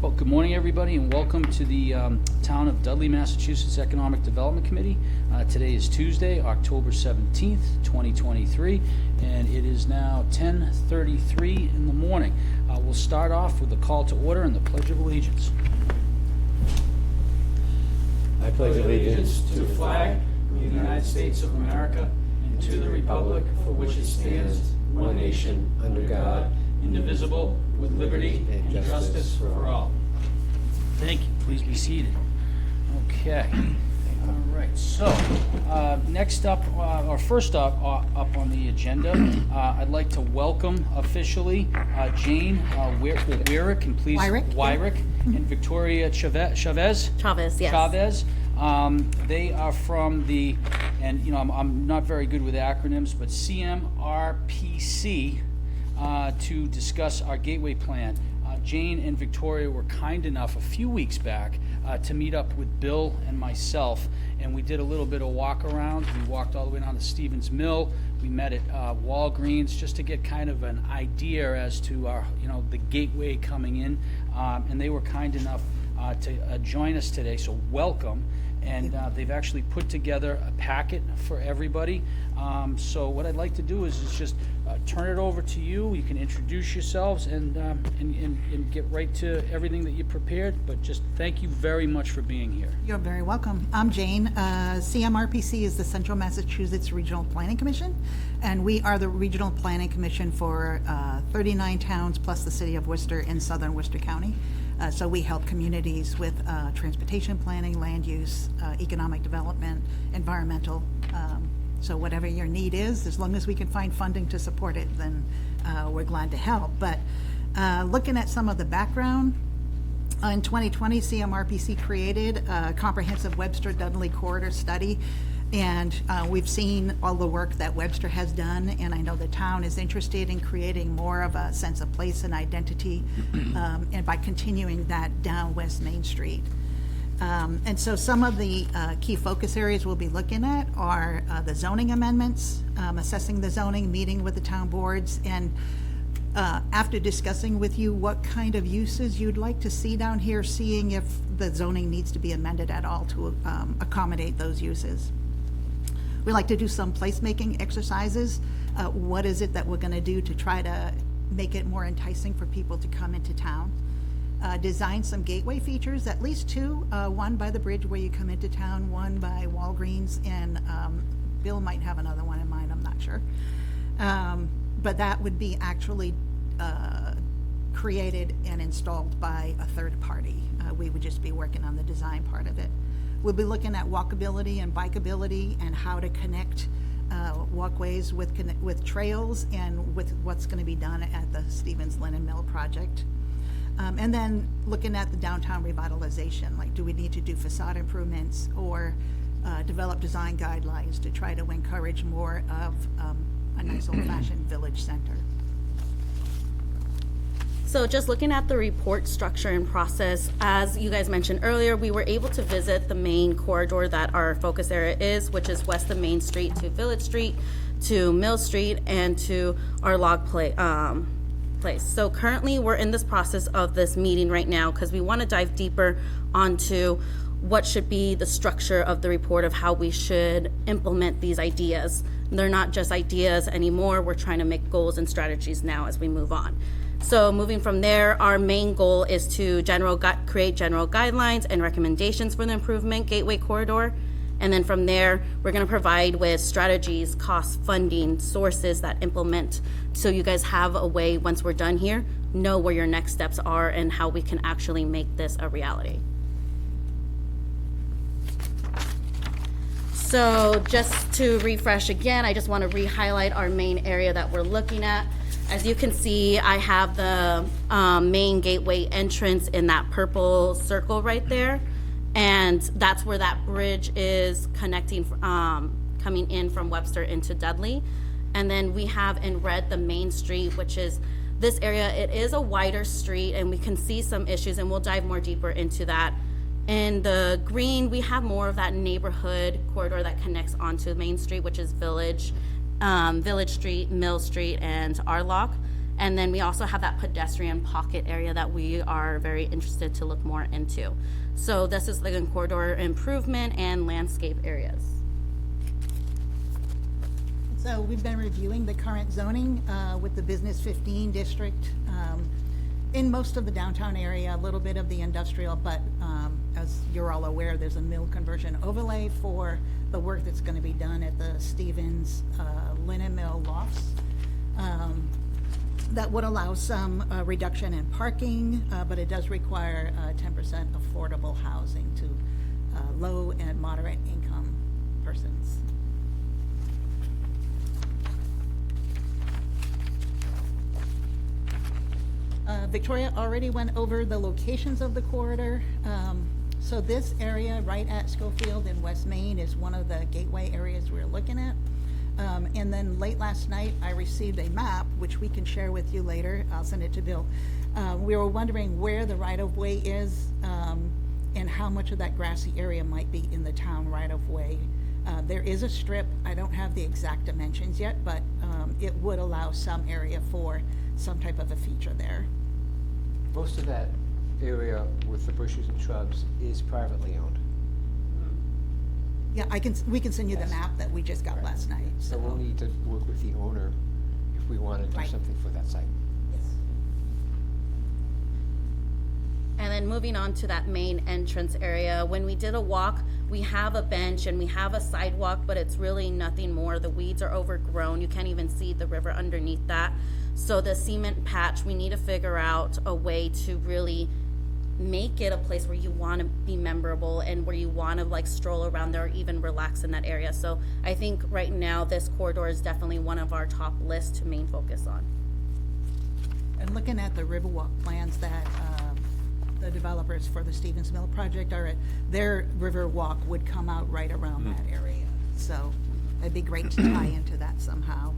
Well, good morning, everybody, and welcome to the Town of Dudley, Massachusetts Economic Development Committee. Today is Tuesday, October 17th, 2023, and it is now 10:33 in the morning. We'll start off with the call to order and the Pledge of Allegiance. I pledge allegiance to the flag of the United States of America and to the republic for which it stands, one nation, under God, indivisible, with liberty and justice for all. Thank you. Please be seated. Okay. All right. So, next up, or first up on the agenda, I'd like to welcome officially Jane Wyrick, and please Wyrick and Victoria Chavez. Chavez, yes. Chavez. They are from the, and I'm not very good with acronyms, but CMRPC, to discuss our gateway plan. Jane and Victoria were kind enough a few weeks back to meet up with Bill and myself, and we did a little bit of walk around. We walked all the way down to Stevens Mill. We met at Walgreens just to get kind of an idea as to our, the gateway coming in, and they were kind enough to join us today, so welcome. And they've actually put together a packet for everybody. So what I'd like to do is just turn it over to you. You can introduce yourselves and get right to everything that you prepared. But just thank you very much for being here. You're very welcome. I'm Jane. CMRPC is the Central Massachusetts Regional Planning Commission, and we are the Regional Planning Commission for 39 towns plus the city of Worcester in southern Worcester County. So we help communities with transportation planning, land use, economic development, environmental. So whatever your need is, as long as we can find funding to support it, then we're glad to help. But looking at some of the background, in 2020, CMRPC created a comprehensive Webster-Dudley corridor study. And we've seen all the work that Webster has done, and I know the town is interested in creating more of a sense of place and identity, and by continuing that down West Main Street. And so some of the key focus areas we'll be looking at are the zoning amendments, assessing the zoning, meeting with the town boards, and after discussing with you what kind of uses you'd like to see down here, seeing if the zoning needs to be amended at all to accommodate those uses. We like to do some placemaking exercises. What is it that we're going to do to try to make it more enticing for people to come into town? Design some gateway features, at least two, one by the bridge where you come into town, one by Walgreens, and Bill might have another one in mind, I'm not sure. But that would be actually created and installed by a third party. We would just be working on the design part of it. We'll be looking at walkability and bikeability and how to connect walkways with trails and with what's going to be done at the Stevens Linen Mill project. And then looking at the downtown revitalization, like do we need to do facade improvements or develop design guidelines to try to encourage more of a nice old-fashioned village center. So just looking at the report structure and process, as you guys mentioned earlier, we were able to visit the main corridor that our focus area is, which is west of Main Street to Village Street, to Mill Street, and to our log place. So currently we're in this process of this meeting right now because we want to dive deeper onto what should be the structure of the report of how we should implement these ideas. They're not just ideas anymore. We're trying to make goals and strategies now as we move on. So moving from there, our main goal is to create general guidelines and recommendations for the improvement gateway corridor. And then from there, we're going to provide with strategies, costs, funding, sources that implement. So you guys have a way, once we're done here, know where your next steps are and how we can actually make this a reality. So just to refresh again, I just want to re-highlight our main area that we're looking at. As you can see, I have the main gateway entrance in that purple circle right there. And that's where that bridge is connecting, coming in from Webster into Dudley. And then we have in red the Main Street, which is this area. It is a wider street and we can see some issues, and we'll dive more deeper into that. In the green, we have more of that neighborhood corridor that connects onto Main Street, which is Village Street, Mill Street, and Arlock. And then we also have that pedestrian pocket area that we are very interested to look more into. So this is the corridor improvement and landscape areas. So we've been reviewing the current zoning with the Business 15 district in most of the downtown area, a little bit of the industrial, but as you're all aware, there's a mill conversion overlay for the work that's going to be done at the Stevens linen mill lofts. That would allow some reduction in parking, but it does require 10% affordable housing to low and moderate income persons. Victoria already went over the locations of the corridor. So this area right at Schofield in West Main is one of the gateway areas we're looking at. And then late last night, I received a map, which we can share with you later. I'll send it to Bill. We were wondering where the right-of-way is and how much of that grassy area might be in the town right-of-way. There is a strip. I don't have the exact dimensions yet, but it would allow some area for some type of a feature there. Most of that area with the bushes and shrubs is privately owned. Yeah, we can send you the Yes. map that we just got last night. So we'll need to work with the owner if we want to do Right. something for that site. And then moving on to that main entrance area, when we did a walk, we have a bench and we have a sidewalk, but it's really nothing more. The weeds are overgrown. You can't even see the river underneath that. So the cement patch, we need to figure out a way to really make it a place where you want to be memorable and where you want to like stroll around there or even relax in that area. So I think right now this corridor is definitely one of our top lists to main focus on. And looking at the Riverwalk plans that the developers for the Stevens Mill project are at, their Riverwalk would come out right around that area. So it'd be great to tie into that somehow.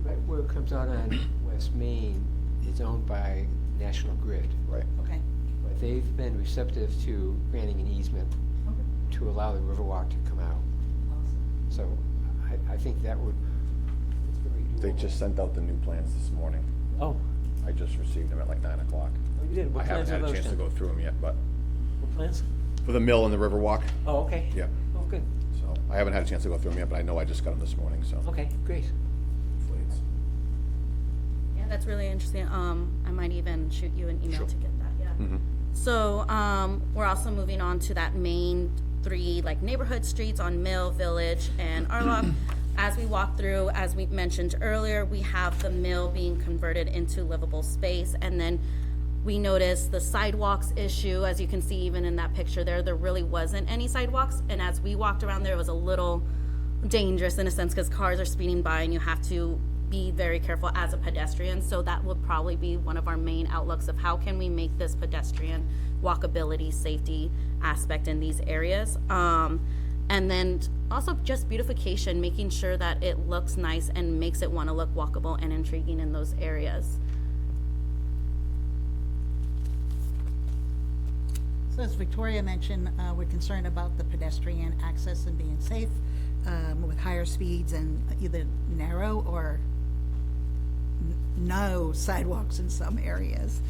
Right where it comes out on West Main is owned by National Grid. Right. Okay. But they've been receptive to granting an easement to allow the Riverwalk to come out. So I think that would. it's very They doable. just sent out the new plans this morning. Oh, I just received them at like 9 o'clock. oh, you did. What I haven't plans are had a those chance to then? go through them yet, but What plans? for the mill and the Riverwalk, Oh, okay. yeah. Oh, good. So I haven't had a chance to go through them yet, but I know I just got them this morning, so. Okay, great. hopefully it's- Yeah, that's really interesting. I might even shoot you an email Sure. to get that, yeah. Mhm. So, we're also moving on to that main three, like neighborhood streets on Mill, Village, and Arlock. As we walk through, as we mentioned earlier, we have the mill being converted into livable space, and then we noticed the sidewalks issue. As you can see, even in that picture there really wasn't any sidewalks, and as we walked around there, it was a little dangerous in a sense, because cars are speeding by, and you have to be very careful as a pedestrian. So that would probably be one of our main outlooks of how can we make this pedestrian walkability, safety aspect in these areas. And then also just beautification, making sure that it looks nice and makes it want to look walkable and intriguing in those areas. So as Victoria mentioned, we're concerned about the pedestrian access and being safe with higher speeds and either narrow or no sidewalks in some areas.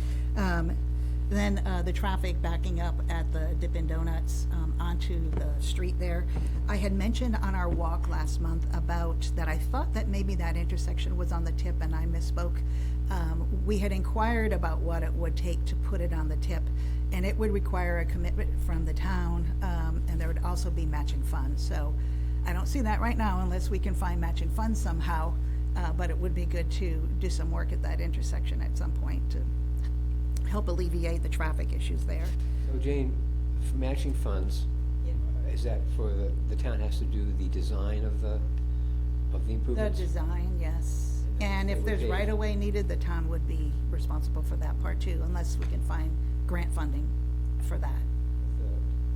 Then the traffic backing up at the Dippin' Donuts onto the street there. I had mentioned on our walk last month about that I thought that maybe that intersection was on the tip and I misspoke. We had inquired about what it would take to put it on the tip, and it would require a commitment from the town, and there would also be matching funds. So I don't see that right now unless we can find matching funds somehow, but it would be good to do some work at that intersection at some point to help alleviate the traffic issues there. So Jane, for matching funds, is that for the town has to do the design of the The improvements? design, yes. And if there's right-of-way needed, the town would be responsible for that part too, unless we can find grant funding for that.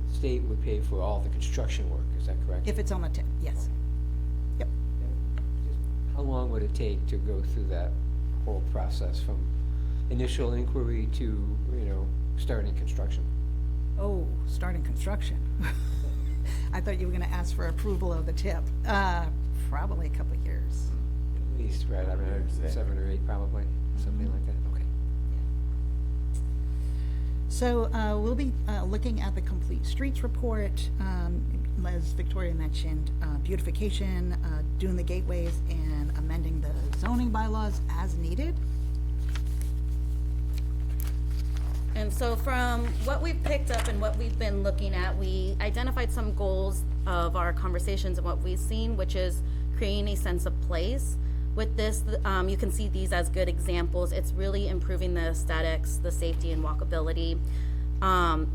The state would pay for all the construction work, is that correct? If it's on the tip, yes. Yep. How long would it take to go through that whole process from initial inquiry to, starting construction? Oh, starting construction. I thought you were gonna ask for approval of the tip. Probably a couple of years. least, right, I mean, Yeah. 7 or 8 probably, something like that, okay. So we'll be looking at the complete streets report, as Victoria mentioned, beautification, doing the gateways, and amending the zoning bylaws as needed. And so from what we've picked up and what we've been looking at, we identified some goals of our conversations and what we've seen, which is creating a sense of place. With this, you can see these as good examples. It's really improving the aesthetics, the safety and walkability,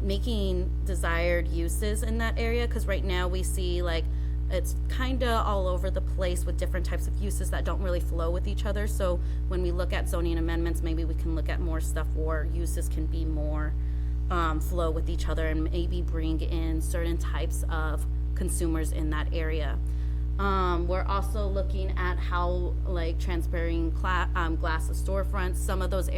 making desired uses in that area, because right now we see like it's kind of all over the place with different types of uses that don't really flow with each other. So when we look at zoning amendments, maybe we can look at more stuff where uses can be more flow with each other and maybe bring in certain types of consumers in that area. We're also looking at how like transparent glass of storefronts. Some of those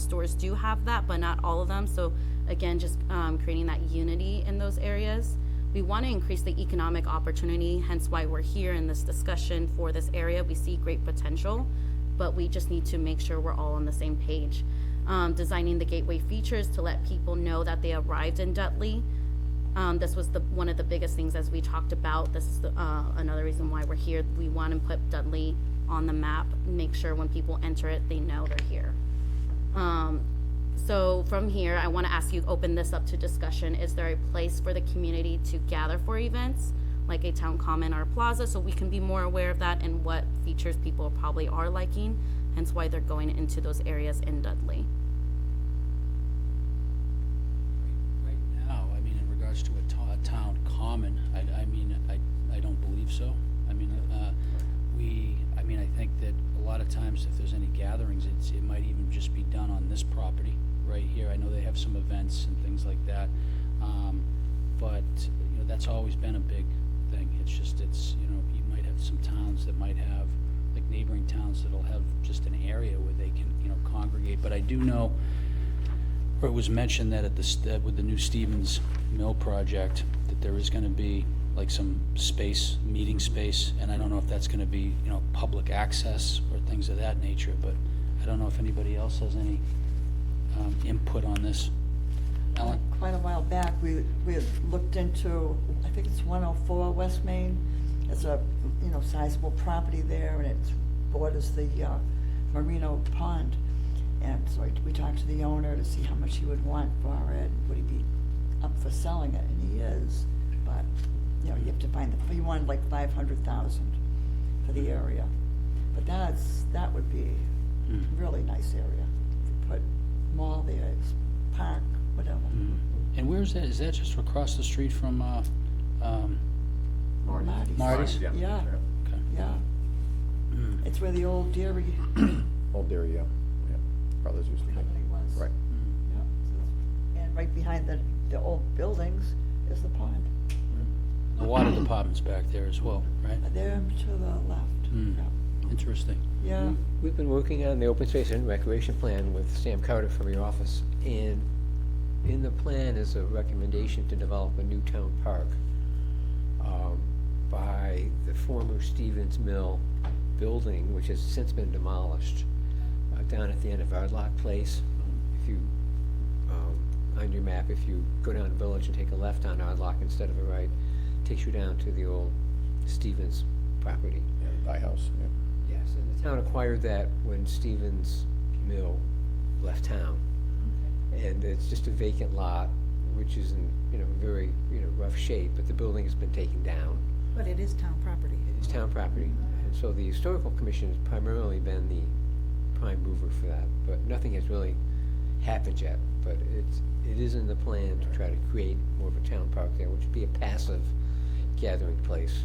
stores do have that, but not all of them. So again, just creating that unity in those areas. We want to increase the economic opportunity, hence why we're here in this discussion for this area. We see great potential, but we just need to make sure we're all on the same page. Designing the gateway features to let people know that they arrived in Dudley. This was one of the biggest things as we talked about. This is another reason why we're here. We want to put Dudley on the map, make sure when people enter it, they know they're here. So from here, I want to ask you, open this up to discussion. Is there a place for the community to gather for events, like a town common or a plaza, so we can be more aware of that and what features people probably are liking, hence why they're going into those areas in Dudley? Right now, I mean, in regards to a town common, I don't believe so. I mean, I think that a lot of times if there's any gatherings, it might even just be done on this property right here. I know they have some events and things like that, but you know, that's always been a big thing. It's just, you know, you might have some towns that might have, like neighboring towns that'll have just an area where they can, you know, congregate. But I do know, or it was mentioned that with the new Stevens Mill project, that there is going to be like some space, meeting space, and I don't know if that's going to be, you know, public access or things of that nature. But I don't know if anybody else has any input on this. Ellen? Quite a while back, we had looked into, I think it's 104 West Main. It's a, you know, sizable property there, and it borders the Merino Pond. And so we talked to the owner to see how much he would want for it. Would he be up for selling it? And he is, but, you know, you have to find he wanted like 500,000 for the area. But that would be a really nice area. If you put mall there, it's park, whatever. And where is that? Is that just across the street from Marty's? Yeah. Yeah, Okay. yeah. It's where the old dairy Old Dairy, yeah. Brothers used to be. company was. Right. Yeah. And right behind the old buildings is the pond. The water department's back there as well, right? There to the left. Interesting. Yeah. We've been working on the open space and recreation plan with Sam Carter from your office, and in the plan is a recommendation to develop a new town park by the former Stevens Mill building, which has since been demolished, down at the end of Ardlock Place. If you, on your map, if you go down the village and take a left on Ardlock instead of a right, takes you down to the old Stevens property. Yeah, the Dye House, yeah. Yes, and the town acquired that when Stevens Mill left town. And it's just a vacant lot, which is in, you know, very, you know, rough shape, but the building has been taken down. But it is town property. It's town property. And so the historical commission has primarily been the prime mover for that, but nothing has really happened yet. But it is in the plan to try to create more of a town park there, which would be a passive gathering place,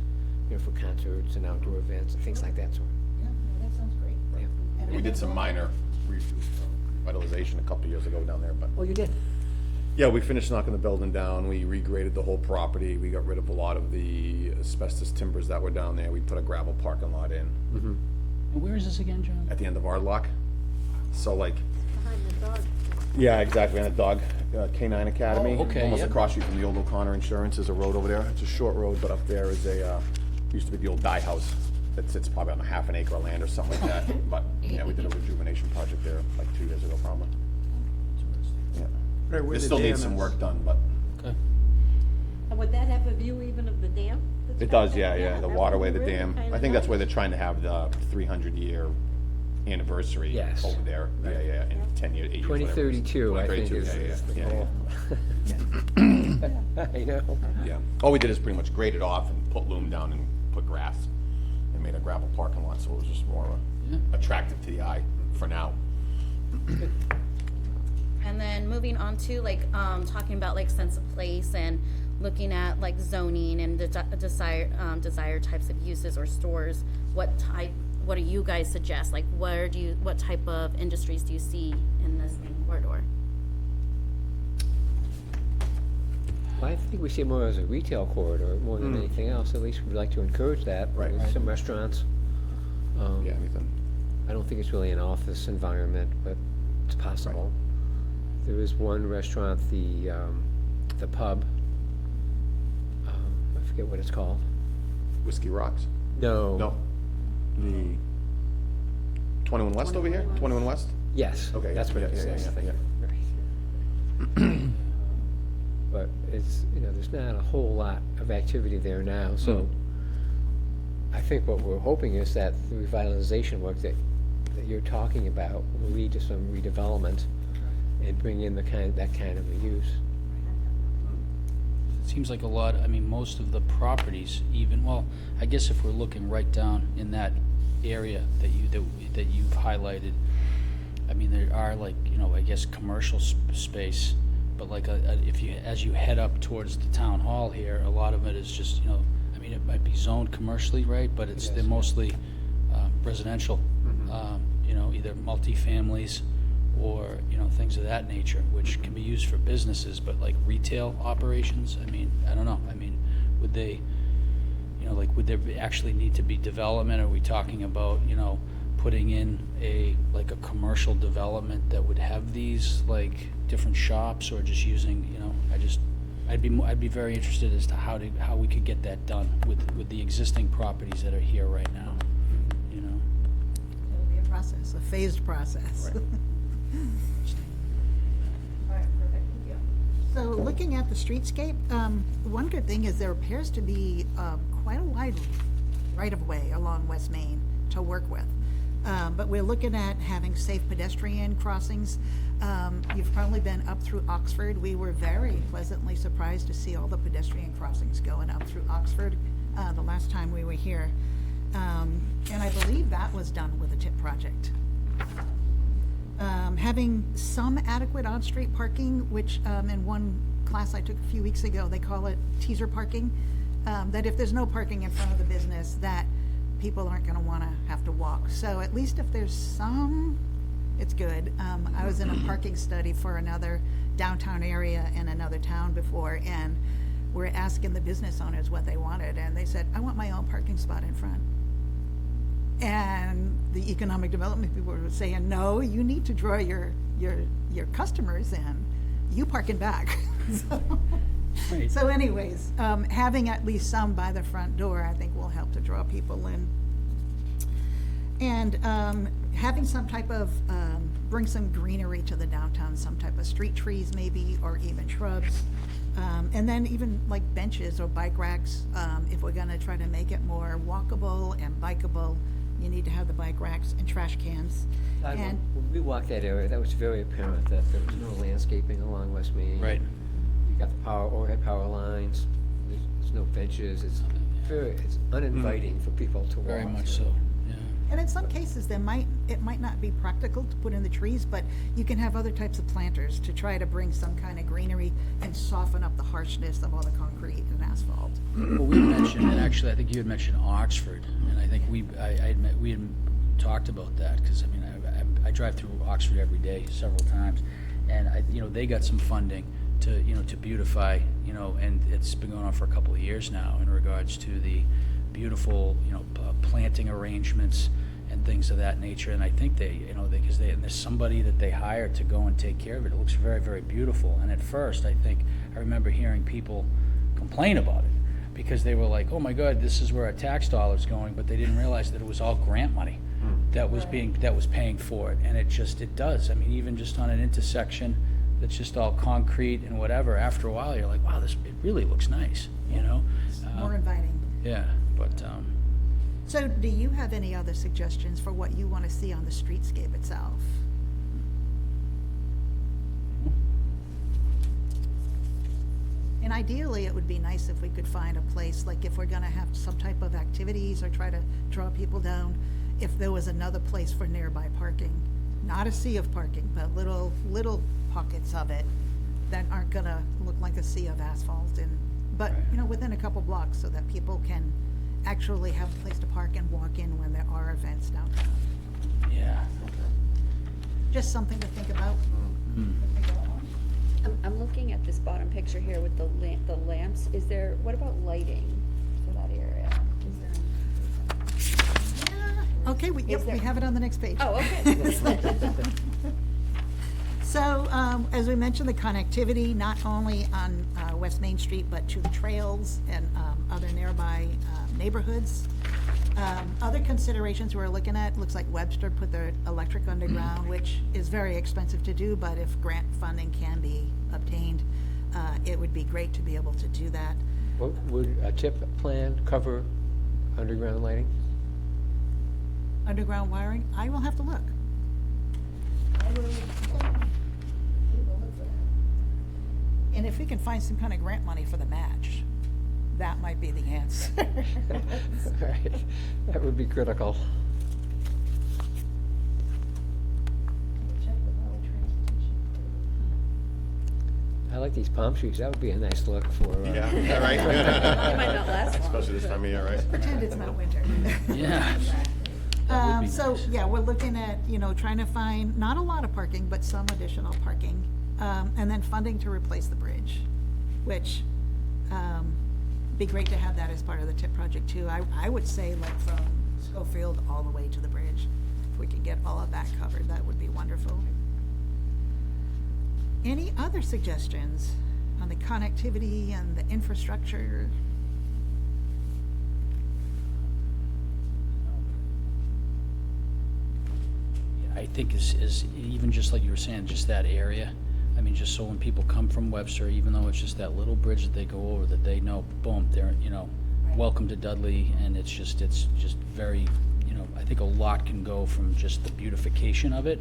you know, for concerts and outdoor events and things like that sort. Yeah, no, that sounds great. Yeah. And We did some minor revitalization a couple of years ago down there, but. Oh, you did? Yeah, we finished knocking the building down, we regraded the whole property, we got rid of a lot of the asbestos timbers that were down there, we put a gravel parking lot in And where is this again, John? at the end of Ardlock. So like. Yeah, exactly, on the dog, Canine Academy. Oh, okay, Almost yep. across street from the old O'Connor Insurance, there's a road over there, it's a short road, but up there is used to be the old Dye House It sits probably on a half an acre of land or something like that, but, yeah, we did a rejuvenation project there like 2 years ago, probably. Yeah. Right, where It the still needs dam some is. work done, but Okay. And would that have a view even of the dam? that's it back does, there? yeah, the that would waterway, be the really dam. kinda I think that's nice. where they're trying to have the 300-year anniversary Yes. over there. Yeah, Right. yeah, in 10 years, 8 years, whatever it is. 2032, I think 2032, is the yeah, goal. I know. yeah. All we did is pretty much grade it off and put loom down and put grass and made a gravel parking lot, so it was just more Yeah. attractive to the eye for now. And then moving on to like talking about like sense of place and looking at like zoning and desired types of uses or stores. What do you guys suggest? Like what type of industries do you see in this main corridor? Well, I think we see it more as a retail corridor more than anything else. At least we'd like to encourage that. Right. With some restaurants. Yeah, anything. I don't think it's really an office environment, but it's possible. There is one restaurant, the pub. I forget what it's called. Whiskey Rocks? No. No. The 21 West over here? 21 West? Yes. Okay, That's what yeah, it is. yeah, I yeah, think. yeah. Right. But it's, there's not a whole lot of activity there now, so I think what we're hoping is that the revitalization work that you're talking about will lead to some redevelopment and bring in that kind of a use. It seems like a lot, I mean, most of the properties even, well, I guess if we're looking right down in that area that you've highlighted, I mean, there are like, I guess, commercial space, but like as you head up towards the town hall here, a lot of it is just, I mean, it might be zoned commercially, right, but they're mostly residential, either multifamilies or, things of that nature, which can be used for businesses, but like retail operations, I mean, I don't know, I mean, would they, would there actually need to be development? Are we talking about, putting in a commercial development that would have these, like, different shops, or just using, I'd be very interested as to how we could get that done with the existing properties that are here right now, It'll be a process, a phased process. So looking at the streetscape, one good thing is there appears to be quite a wide right-of-way along West Main to work with. But we're looking at having safe pedestrian crossings. You've probably been up through Oxford. We were very pleasantly surprised to see all the pedestrian crossings going up through Oxford the last time we were here. And I believe that was done with a TIP project. Having some adequate on-street parking, which in one class I took a few weeks ago, they call it teaser parking, that if there's no parking in front of the business, that people aren't going to want to have to walk. So at least if there's some, it's good. I was in a parking study for another downtown area in another town before, and we're asking the business owners what they wanted, and they said, I want my own parking spot in front. And the economic development people were saying, no, you need to draw your customers in. You park in back. Right. So anyways, having at least some by the front door, I think will help to draw people in. And having some type of, bring some greenery to the downtown, some type of street trees maybe, or even shrubs. And then even like benches or bike racks, if we're gonna try to make it more walkable and bikeable, you need to have the bike racks and trash cans. And When we walked that area, that was very apparent that there was no landscaping along West Main. Right. You got the overhead power lines, there's no benches, it's uninviting for people to walk. Very much so, yeah. And in some cases, it might not be practical to put in the trees, but you can have other types of planters to try to bring some kind of greenery and soften up the harshness of all the concrete and asphalt. Well, we mentioned, and actually, I think you had mentioned Oxford, and I think we had talked about that, because, I mean, I drive through Oxford every day, several times, and they got some funding to beautify, and it's been going on for a couple of years now in regards to the beautiful, planting arrangements and things of that nature. And I think and there's somebody that they hired to go and take care of it. It looks very, very beautiful. And at first, I remember hearing people complain about it. because they were like, oh my God, this is where our tax dollar's going, but they didn't realize that it was all grant money that was paying for it, and it does. I mean, even just on an intersection that's just all concrete and whatever, after a while, you're like, wow, it really looks nice, you know? More inviting. Yeah, but, So do you have any other suggestions for what you want to see on the streetscape itself? And ideally, it would be nice if we could find a place, like if we're gonna have some type of activities or try to draw people down, if there was another place for nearby parking. Not a sea of parking, but little pockets of it that aren't gonna look like a sea of asphalt but, you know, within a couple blocks so that people can actually have a place to park and walk in when there are events downtown. yeah. Just something to think about. I'm looking at this bottom picture here with the lamps. What about lighting for that area? Yeah, okay, we have it on the next page. Oh, okay. So, as we mentioned, the connectivity, not only on West Main Street, but to the trails and other nearby neighborhoods. Other considerations we're looking at, looks like Webster put their electric underground, which is very expensive to do, but if grant funding can be obtained, it would be great to be able to do that. Would a TIP plan cover underground lighting? Underground wiring, I will have to look. And if we can find some kind of grant money for the match, that might be the answer. Right, that would be critical. I like these palm trees, that would be a nice look for. Yeah, yeah, right. It might not last long. Especially this time of year, right? Pretend it's not winter. Yeah. That would be So, nice. yeah, we're looking at, trying to find, not a lot of parking, but some additional parking. And then funding to replace the bridge, which, be great to have that as part of the TIP project too. I would say like from Schofield all the way to the bridge. If we could get all of that covered, that would be wonderful. Any other suggestions on the connectivity and the infrastructure? I think is even just like you were saying, just that area. I mean, just so when people come from Webster, even though it's just that little bridge that they go over, that they know, boom, they're, welcome to Dudley, and it's just very, I think a lot can go from just the beautification of it.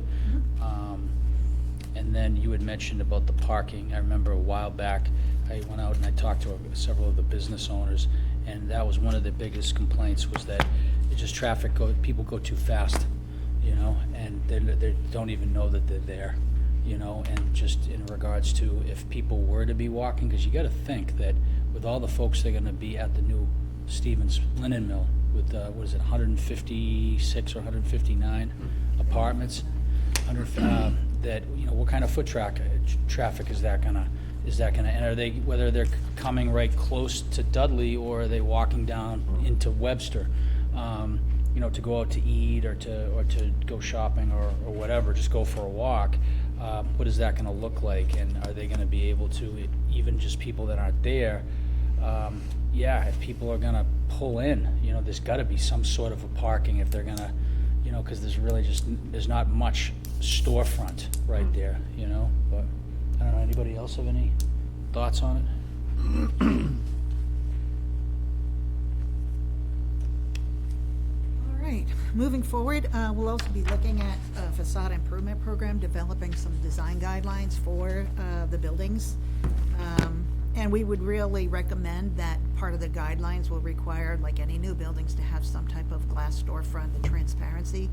And then you had mentioned about the parking. I remember a while back, I went out and I talked to several of the business owners, and that was one of the biggest complaints, was that it just people go too fast, and they don't even know that they're there. And just in regards to if people were to be walking, because you got to think that with all the folks that are going to be at the new Stevens Linen Mill with, 156 or 159 apartments, that, what kind of foot traffic is that gonna, and are they, whether they're coming right close to Dudley or are they walking down into Webster, to go out to eat or to go shopping or whatever, just go for a walk. What is that going to look like, and are they going to be able to, even just people that aren't there, if people are going to pull in, there's got to be some sort of a parking if they're going to, because there's not much storefront right there, but I don't know, anybody else have any thoughts on it? All right, moving forward, we'll also be looking at a facade improvement program, developing some design guidelines for the buildings. And we would really recommend that part of the guidelines will require, like any new buildings, to have some type of glass storefront, the transparency.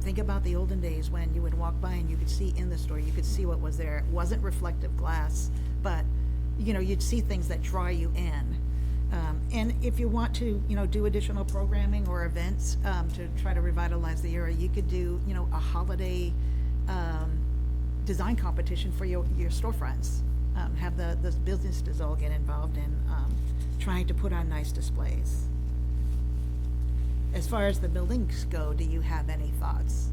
Think about the olden days when you would walk by and you could see in the store, you could see what was there. It wasn't reflective glass, but, you'd see things that draw you in. And if you want to, do additional programming or events to try to revitalize the area, you could do, a holiday design competition for your storefronts. Have the businesses all get involved in trying to put on nice displays. As far as the buildings go, do you have any thoughts?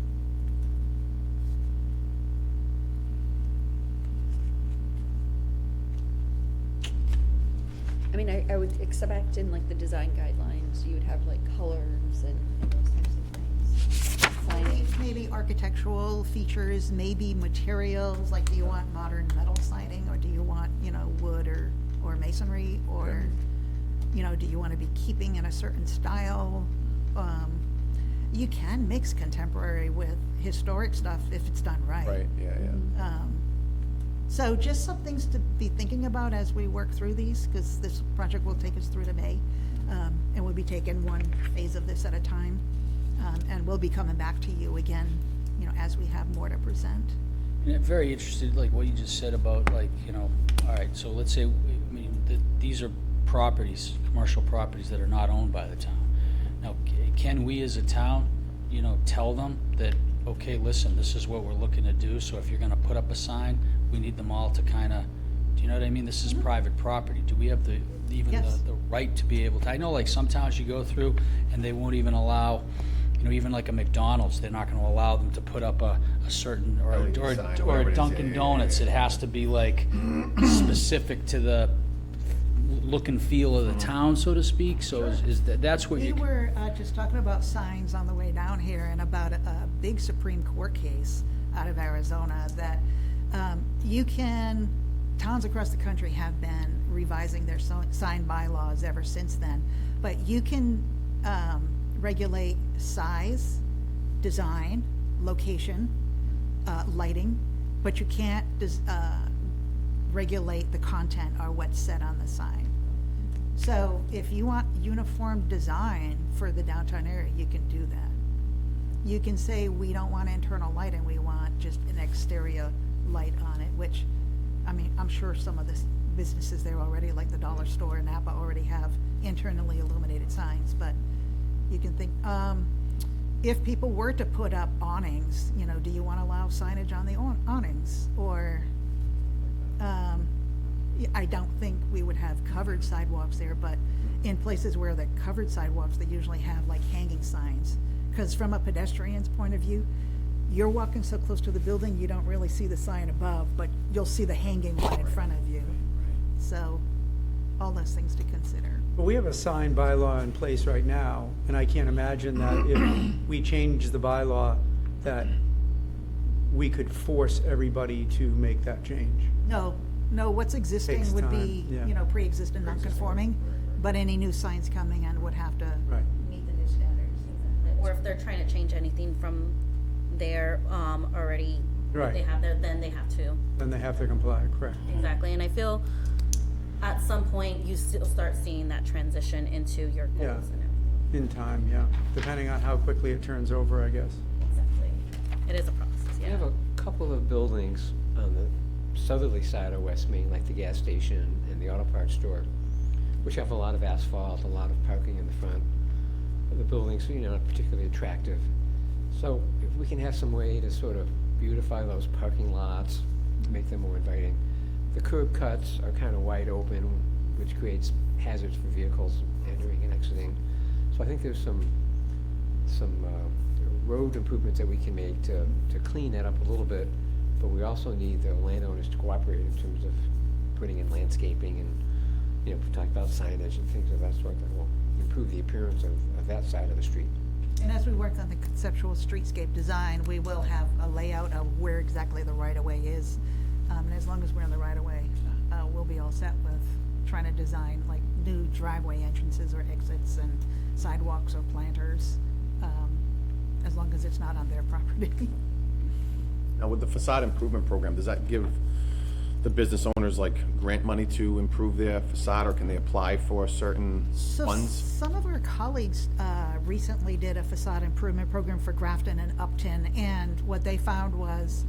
I mean, I would expect in like the design guidelines, you would have like colors and those types of things. Lighting. Maybe architectural features, maybe materials, like do you want modern metal siding, or do you want, wood or masonry, or, do you want to be keeping in a certain style? You can mix contemporary with historic stuff if it's done right. Right, yeah. So just some things to be thinking about as we work through these, because this project will take us through to May. And we'll be taking one phase of this at a time. And we'll be coming back to you again, as we have more to present. And I'm very interested, like what you just said about like, all right, so let's say, these are properties, commercial properties that are not owned by the town. Now, can we as a town, tell them that, okay, listen, this is what we're looking to do, so if you're gonna put up a sign, we need them all to kinda, do you know what I mean? This is private property. Do we have Yes. the right to be able to? I know like some towns you go through and they won't even allow, even like a McDonald's, they're not gonna allow them to put up a certain, or LED sign, or whatever it a is, Dunkin' yeah. Donuts. It has to be like specific to the look and feel of the town, so to speak, so that's what We you. were just talking about signs on the way down here, and about a big Supreme Court case out of Arizona that towns across the country have been revising their sign bylaws ever since then, but you can regulate size, design, location, lighting, but you can't regulate the content or what's said on the sign. So if you want uniform design for the downtown area, you can do that. You can say, we don't want internal lighting, we want just an exterior light on it, which, I'm sure some of the businesses there already, like the dollar store in Napa, already have internally illuminated signs, but you can think, if people were to put up awnings, do you want to allow signage on the awnings? Or, I don't think we would have covered sidewalks there, but in places where the covered sidewalks, they usually have like hanging signs. Because from a pedestrian's point of view, you're walking so close to the building, you don't really see the sign above, but you'll see the hanging one in front of you. So, all those things to consider. But we have a sign bylaw in place right now, and I can't imagine that if we change the bylaw, that we could force everybody to make that change. No, what's existing Takes would time, be, yeah. pre-existing non-conforming, but any new signs coming in would have to Right. Meet the new standards. Or if they're trying to change anything from their already, what Right. they have there, then they have to. Then they have to comply, correct. Exactly, and I feel at some point you still start seeing that transition into your goals Yeah. and everything. In time, yeah, depending on how quickly it turns over, I guess. Exactly. It is a process, We yeah. have a couple of buildings on the southerly side of West Main, like the gas station and the auto parts store, which have a lot of asphalt, a lot of parking in the front. The buildings, not particularly attractive. So if we can have some way to sort of beautify those parking lots, to make them more inviting. The curb cuts are kind of wide open, which creates hazards for vehicles entering and exiting. So I think there's some road improvements that we can make to clean that up a little bit, but we also need the landowners to cooperate in terms of putting in landscaping and, we talk about signage and things of that sort that will improve the appearance of that side of the street. And as we work on the conceptual streetscape design, we will have a layout of where exactly the right-of-way is. And as long as we're in the right-of-way, we'll be all set with trying to design like new driveway entrances or exits and sidewalks or planters, as long as it's not on their property. Now, with the facade improvement program, does that give the business owners like grant money to improve their facade, or can they apply for certain So funds? some of our colleagues recently did a facade improvement program for Grafton and Upton, and what they found was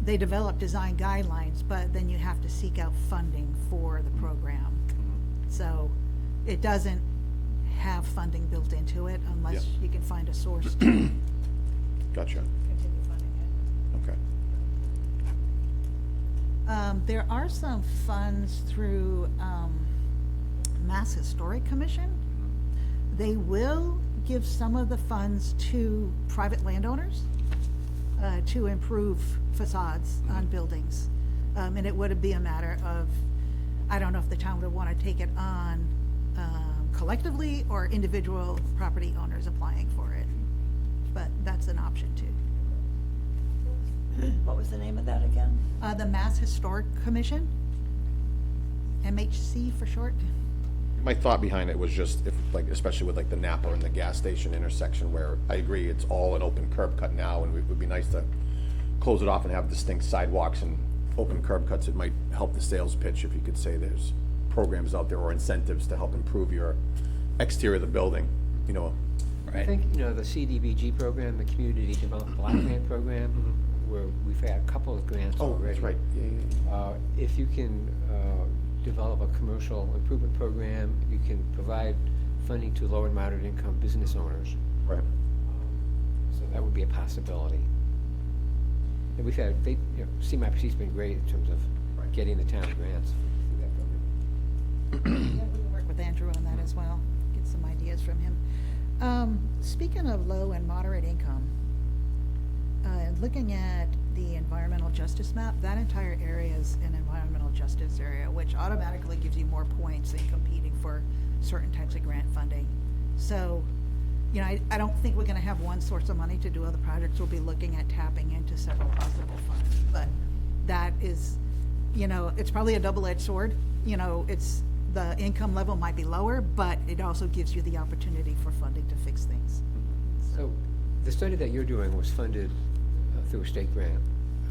they developed design guidelines, but then you have to seek out funding for the program. So it doesn't have funding built into it unless Yeah. you can find a source to continue Gotcha, funding it. okay. There are some funds through Mass Historic Commission. They will give some of the funds to private landowners to improve facades on buildings. And it would be a matter of I don't know if the town would want to take it on collectively or individual property owners applying for it. But that's an option too. What was the name of that again? The Mass Historic Commission, MHC for short. My thought behind it was just if, like, especially with like the Napa and the gas station intersection where I agree it's all an open curb cut now and it would be nice to close it off and have distinct sidewalks and open curb cuts. It might help the sales pitch if you could say there's programs out there or incentives to help improve your exterior of the building, you know. I think, you know, the CDBG program, the Community Development Block Grant Program, where we've had a couple of grants Oh, already. that's right. Yeah. If you can develop a commercial improvement program, you can provide funding to low and moderate income business owners. Right. So that would be a possibility. And we've had, you know, CMIPC's been great in terms of getting the town grants through that program. Yeah, we can work with Andrew on that as well, get some ideas from him. Speaking of low and moderate income, looking at the environmental justice map, that entire area is an environmental justice area, which automatically gives you more points in competing for certain types of grant funding. So, you know, I don't think we're gonna have one source of money to do other projects. We'll be looking at tapping into several possible funds. But that is, you know, it's probably a double-edged sword. You know, it's, the income level might be lower, but it also gives you the opportunity for funding to fix things. So the study that you're doing was funded through a state grant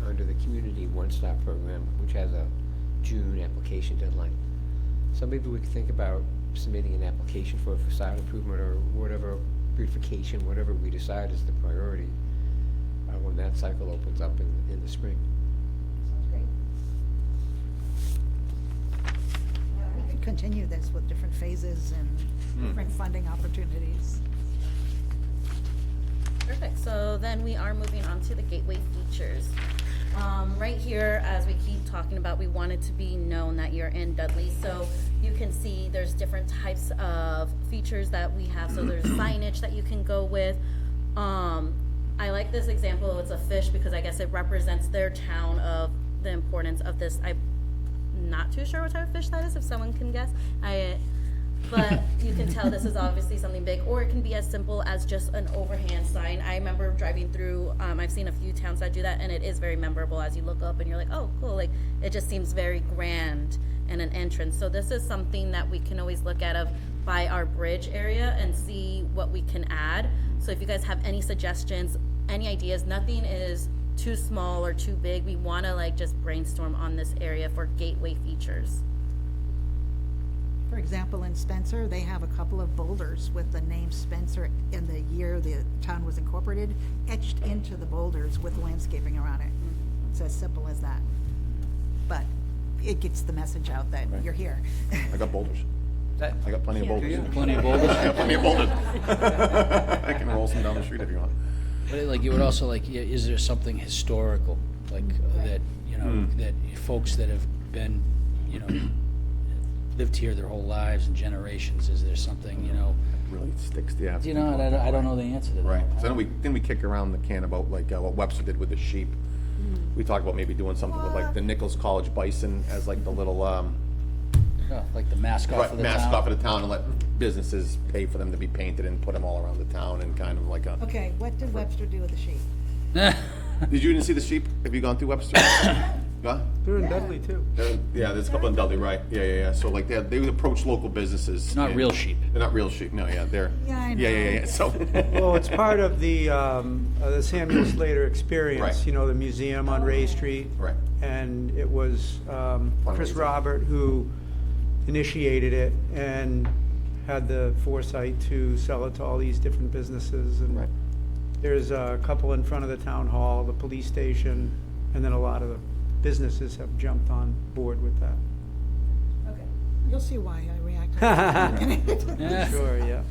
under the Community One-Stop Program, which has a June application deadline. So maybe we could think about submitting an application for a facade improvement or whatever, beautification, whatever we decide is the priority when that cycle opens up in the spring. Sounds great. Yeah, we could continue this with different phases and different funding opportunities. Perfect, so then we are moving on to the gateway features. Right here, as we keep talking about, we want it to be known that you're in Dudley, so you can see there's different types of features that we have. So there's signage that you can go with. I like this example, it's a fish because I guess it represents their town of the importance of this. I'm not too sure what type of fish that is, if someone can guess. But you can tell this is obviously something big, or it can be as simple as just an overhand sign. I remember driving through, I've seen a few towns that do that, and it is very memorable as you look up and you're like, oh, cool, like, it just seems very grand in an entrance. So this is something that we can always look at by our bridge area and see what we can add. So if you guys have any suggestions, any ideas, nothing is too small or too big. We want to like just brainstorm on this area for gateway features. For example, in Spencer, they have a couple of boulders with the name Spencer and the year the town was incorporated etched into the boulders with landscaping around it. It's as simple as that. But it gets the message out that you're here. I got boulders. That, I got plenty of boulders. Plenty of boulders. I got plenty of boulders. I can roll some down the street if you want. But like, you would also like, is there something historical, like, that, you know, that folks that have been, you know, lived here their whole lives and generations, is there something, you know? Really sticks to the. You know, and I don't know the answer to that. Right, so then we kick around the can about like what Webster did with the sheep. We talked about maybe doing something with like the Nichols College bison as like the little, Yeah, like the mascot for the town. mascot for the town and let businesses pay for them to be painted and put them all around the town and kind of like a. Okay, what did Webster do with the sheep? Did you even see the sheep? Have you gone through Webster? Yeah? They're in Dudley too. Yeah, there's a couple in Dudley, right? Yeah. So like they approach local businesses. Not and- real sheep. They're not real sheep, no, yeah, they're. Yeah, I know. Yeah, so. Well, it's part of the Samuel Slater experience, Right. you know, the museum on Ray Street. Right. And it was Chris Fundraising. Robert who initiated it and had the foresight to sell it to all these different businesses. And Right. there's a couple in front of the town hall, the police station, and then a lot of the businesses have jumped on board with that. Okay, you'll see why I reacted. Yeah. Sure, yeah.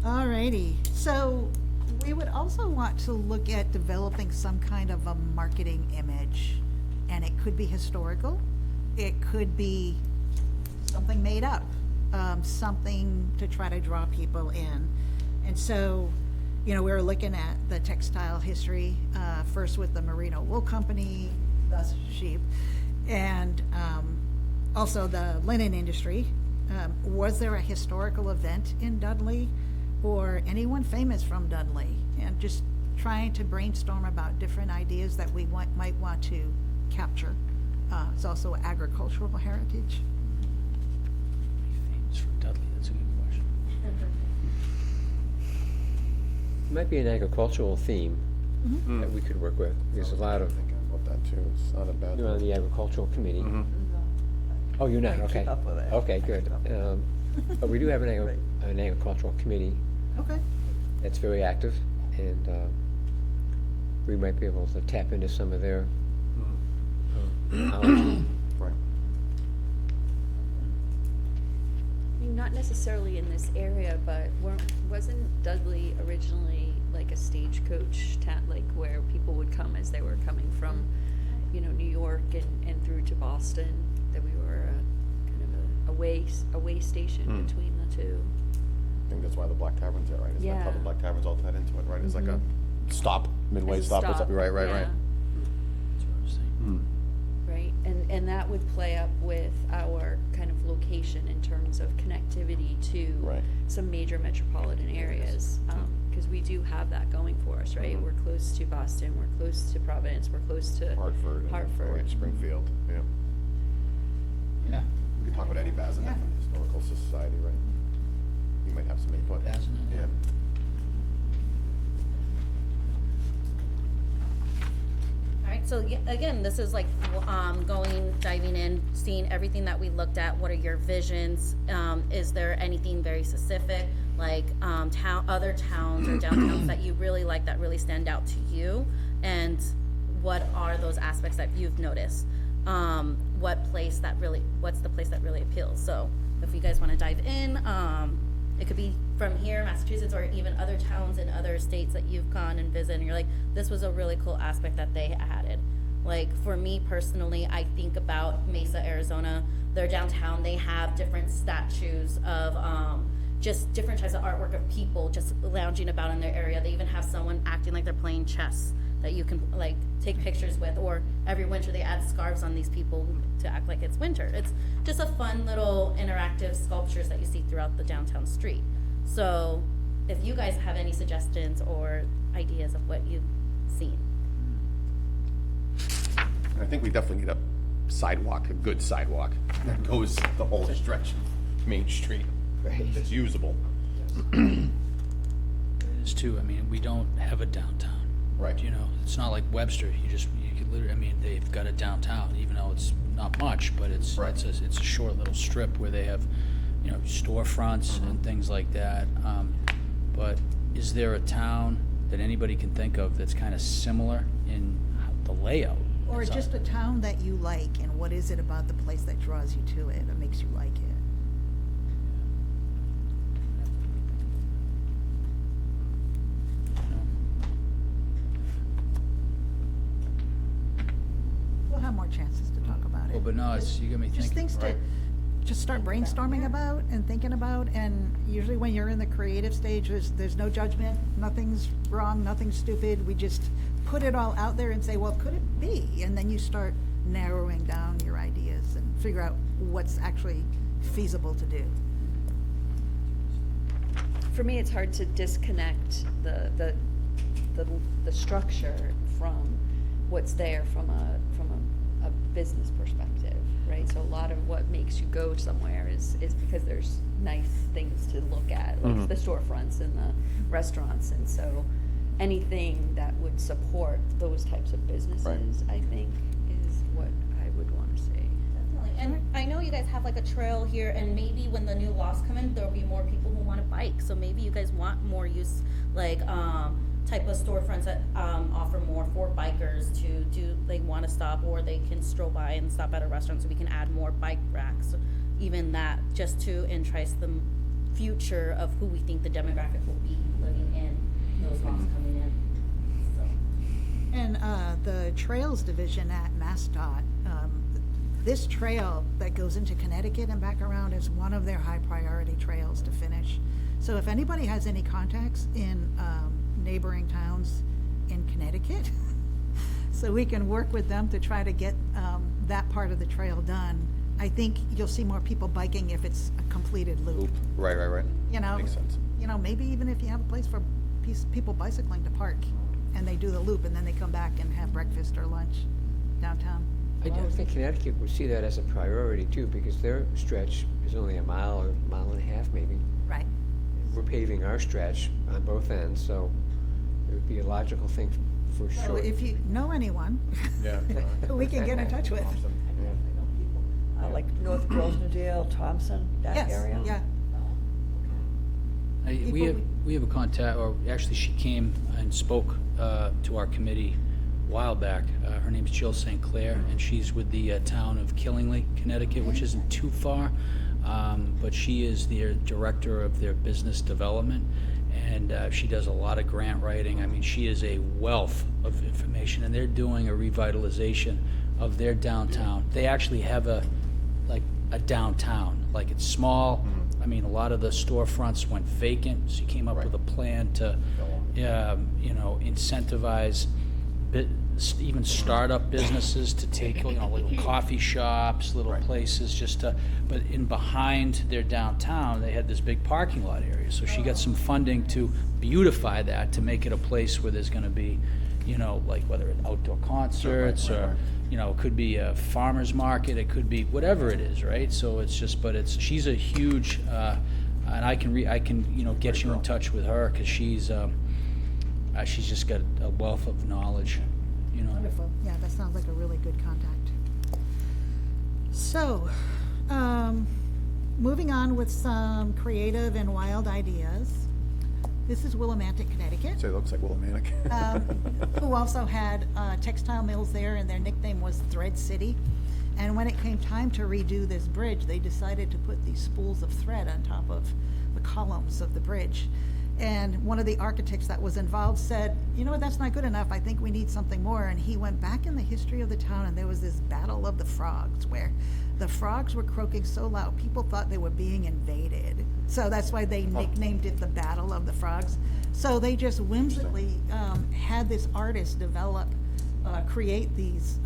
Alrighty, so we would also want to look at developing some kind of a marketing image. And it could be historical, it could be something made up, something to try to draw people in. And so, you know, we were looking at the textile history, first with the Merino Wool Company, thus sheep. And also the linen industry. Was there a historical event in Dudley or anyone famous from Dudley? And just trying to brainstorm about different ideas that we might want to capture. It's also agricultural heritage. Famous for Dudley, that's a good question. It might be an agricultural theme that we could work with. There's a lot of, Thinking about that too, it's not a bad. you're on the agricultural committee. Oh, you're not, I keep okay. up with it. Okay, good. But we do have an agricultural committee Okay. that's very active, and we might be able to tap into some of their knowledge. Right. I mean, not necessarily in this area, but wasn't Dudley originally like a stagecoach town, like where people would come as they were coming from, you know, New York and through to Boston, that we were kind of a way station between the two. I think that's why the Black Tavern's there, right? Isn't that how the Yeah. Black Tavern's all tied into it, right? It's like a stop, midway stop or something, right, right, right. Yeah. That's what I was thinking. Right, and that would play up with our kind of location in terms of connectivity to Right. some major metropolitan areas, because we do have that going for us, right? We're close to Boston, we're close to Providence, we're close to Hartford. and- Hartford. Right, Springfield, yeah. Yeah. We could talk with Eddie Bazinet from the Historical Society, right? He might have some input. Bazinet, Yeah. All right, so again, this is like diving in, seeing everything that we looked at. What are your visions? Is there anything very specific, like other towns or downtowns that you really like, that really stand out to you? And what are those aspects that you've noticed? What's the place that really appeals? So if you guys want to dive in, it could be from here, Massachusetts, or even other towns in other states that you've gone and visited, and you're like, this was a really cool aspect that they added. Like, for me personally, I think about Mesa, Arizona. Their downtown, they have different statues of just different types of artwork of people just lounging about in their area. They even have someone acting like they're playing chess that you can like take pictures with, or every winter they add scarves on these people to act like it's winter. It's just a fun little interactive sculptures that you see throughout the downtown street. So if you guys have any suggestions or ideas of what you've seen. And I think we definitely need a sidewalk, a good sidewalk, that goes the whole stretch of Main Street. Right. That's usable. It is too, I mean, we don't have a downtown. Right. You know, it's not like Webster, you could literally, I mean, they've got a downtown, even though it's not much, but it's Right. it's a short little strip where they have, you know, storefronts and things like that. But is there a town that anybody can think of that's kind of similar in the layout? Or It's just a town that you like, and what is it about the place that draws you to it, that makes you like it? We'll have more chances to talk about it. Well, but no, it's, you got me Just thinking. things to, Right. just start brainstorming about and thinking about, and usually when you're in the creative stage, there's no judgment, nothing's wrong, nothing's stupid, we just put it all out there and say, well, could it be? And then you start narrowing down your ideas and figure out what's actually feasible to do. For me, it's hard to disconnect the structure from what's there from a business perspective, right? So a lot of what makes you go somewhere is because there's nice things to look at, like the storefronts and the restaurants, and so anything that would support those types of businesses, I think, is what I would want to see. Definitely. And I know you guys have like a trail here, and maybe when the new laws come in, there'll be more people who want to bike. So maybe you guys want more use, like type of storefronts that offer more for bikers to do. They want to stop, or they can stroll by and stop at a restaurant. So we can add more bike racks, even that, just to entice the future of who we think the demographic will be living in those laws coming in. So. And the Trails Division at MassDOT, this trail that goes into Connecticut and back around is one of their high priority trails to finish. So if anybody has any contacts in neighboring towns in Connecticut, So we can work with them to try to get that part of the trail done. I think you'll see more people biking if it's a completed loop. Right. You know, Makes sense. you know, maybe even if you have a place for people bicycling to park, and they do the loop, and then they come back and have breakfast or lunch downtown. I don't think Connecticut would see that as a priority too, because their stretch is only a mile or mile and a half maybe. Right. We're paving our stretch on both ends, so it would be a logical thing for So sure. if you know anyone, Yeah. who we can get in touch with. Thompson, yeah. Like North Grosvenor, Thompson, that Yes, area? yeah. We have a contact, or actually she came and spoke to our committee a while back. Her name's Jill St. Clair, and she's with the town of Killingly, Connecticut, which isn't too far. But she is the director of their business development, and she does a lot of grant writing. I mean, she is a wealth of information, and they're doing a revitalization of their downtown. They actually have a downtown, like it's small. I mean, a lot of the storefronts went vacant, so you came up with a plan to, incentivize even startup businesses to take, little coffee shops, little places, but in behind their downtown, they had this big parking lot area. So she got some funding to beautify that, to make it a place where there's gonna be, whether it's outdoor concerts or, it could be a farmer's market, it could be whatever it is, right? So it's just, she's a huge, and I can get you in touch with her, because she's just got a wealth of knowledge, Wonderful. Yeah, that sounds like a really good contact. So, moving on with some creative and wild ideas. This is Willimantic, Connecticut, So it looks like Willimantic. who also had textile mills there, and their nickname was Thread City. And when it came time to redo this bridge, they decided to put these spools of thread on top of the columns of the bridge. And one of the architects that was involved said, you know what, that's not good enough, I think we need something more. And he went back in the history of the town, and there was this battle of the frogs, where the frogs were croaking so loud, people thought they were being invaded. So that's why they nicknamed it the Battle of the Frogs. So they just whimsically had this artist create these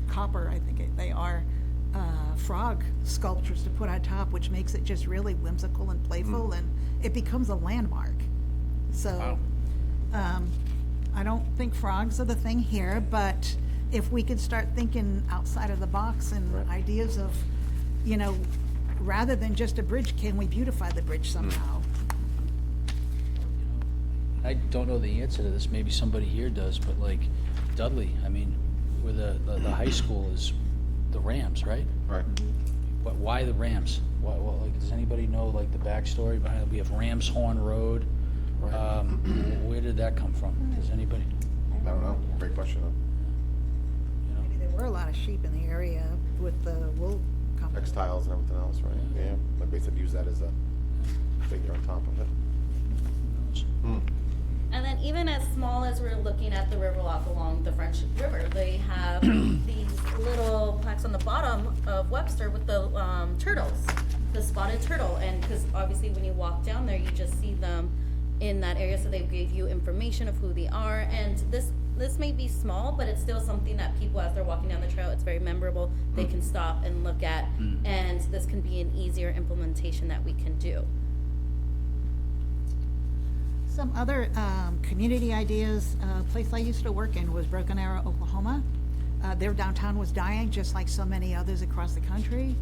copper, I think they are, frog sculptures to put on top, which makes it just really whimsical and playful, and it becomes a landmark. So, I don't think frogs are the thing here, but if we could start thinking outside of the box and ideas of, rather than just a bridge, can we beautify the bridge somehow? I don't know the answer to this, maybe somebody here does, but like Dudley, I mean, where the high school is the Rams, right? Right. But why the Rams? Does anybody know the backstory behind it? We have Rams Horn Road. Where did that come from? Does anybody? I don't know. Great question. Maybe there were a lot of sheep in the area with the wool company. Textiles and everything else, right? Yeah. Like they said, use that as a figure on top of it. And then even as small as we're looking at the Riverwalk along the French River, they have these little plaques on the bottom of Webster with the turtles, the spotted turtle. And because obviously when you walk down there, you just see them in that area. So they gave you information of who they are. And this may be small, but it's still something that people, as they're walking down the trail, it's very memorable. They can stop and look at. And this can be an easier implementation that we can do. Some other community ideas, a place I used to work in was Broken Arrow, Oklahoma. Their downtown was dying, just like so many others across the country.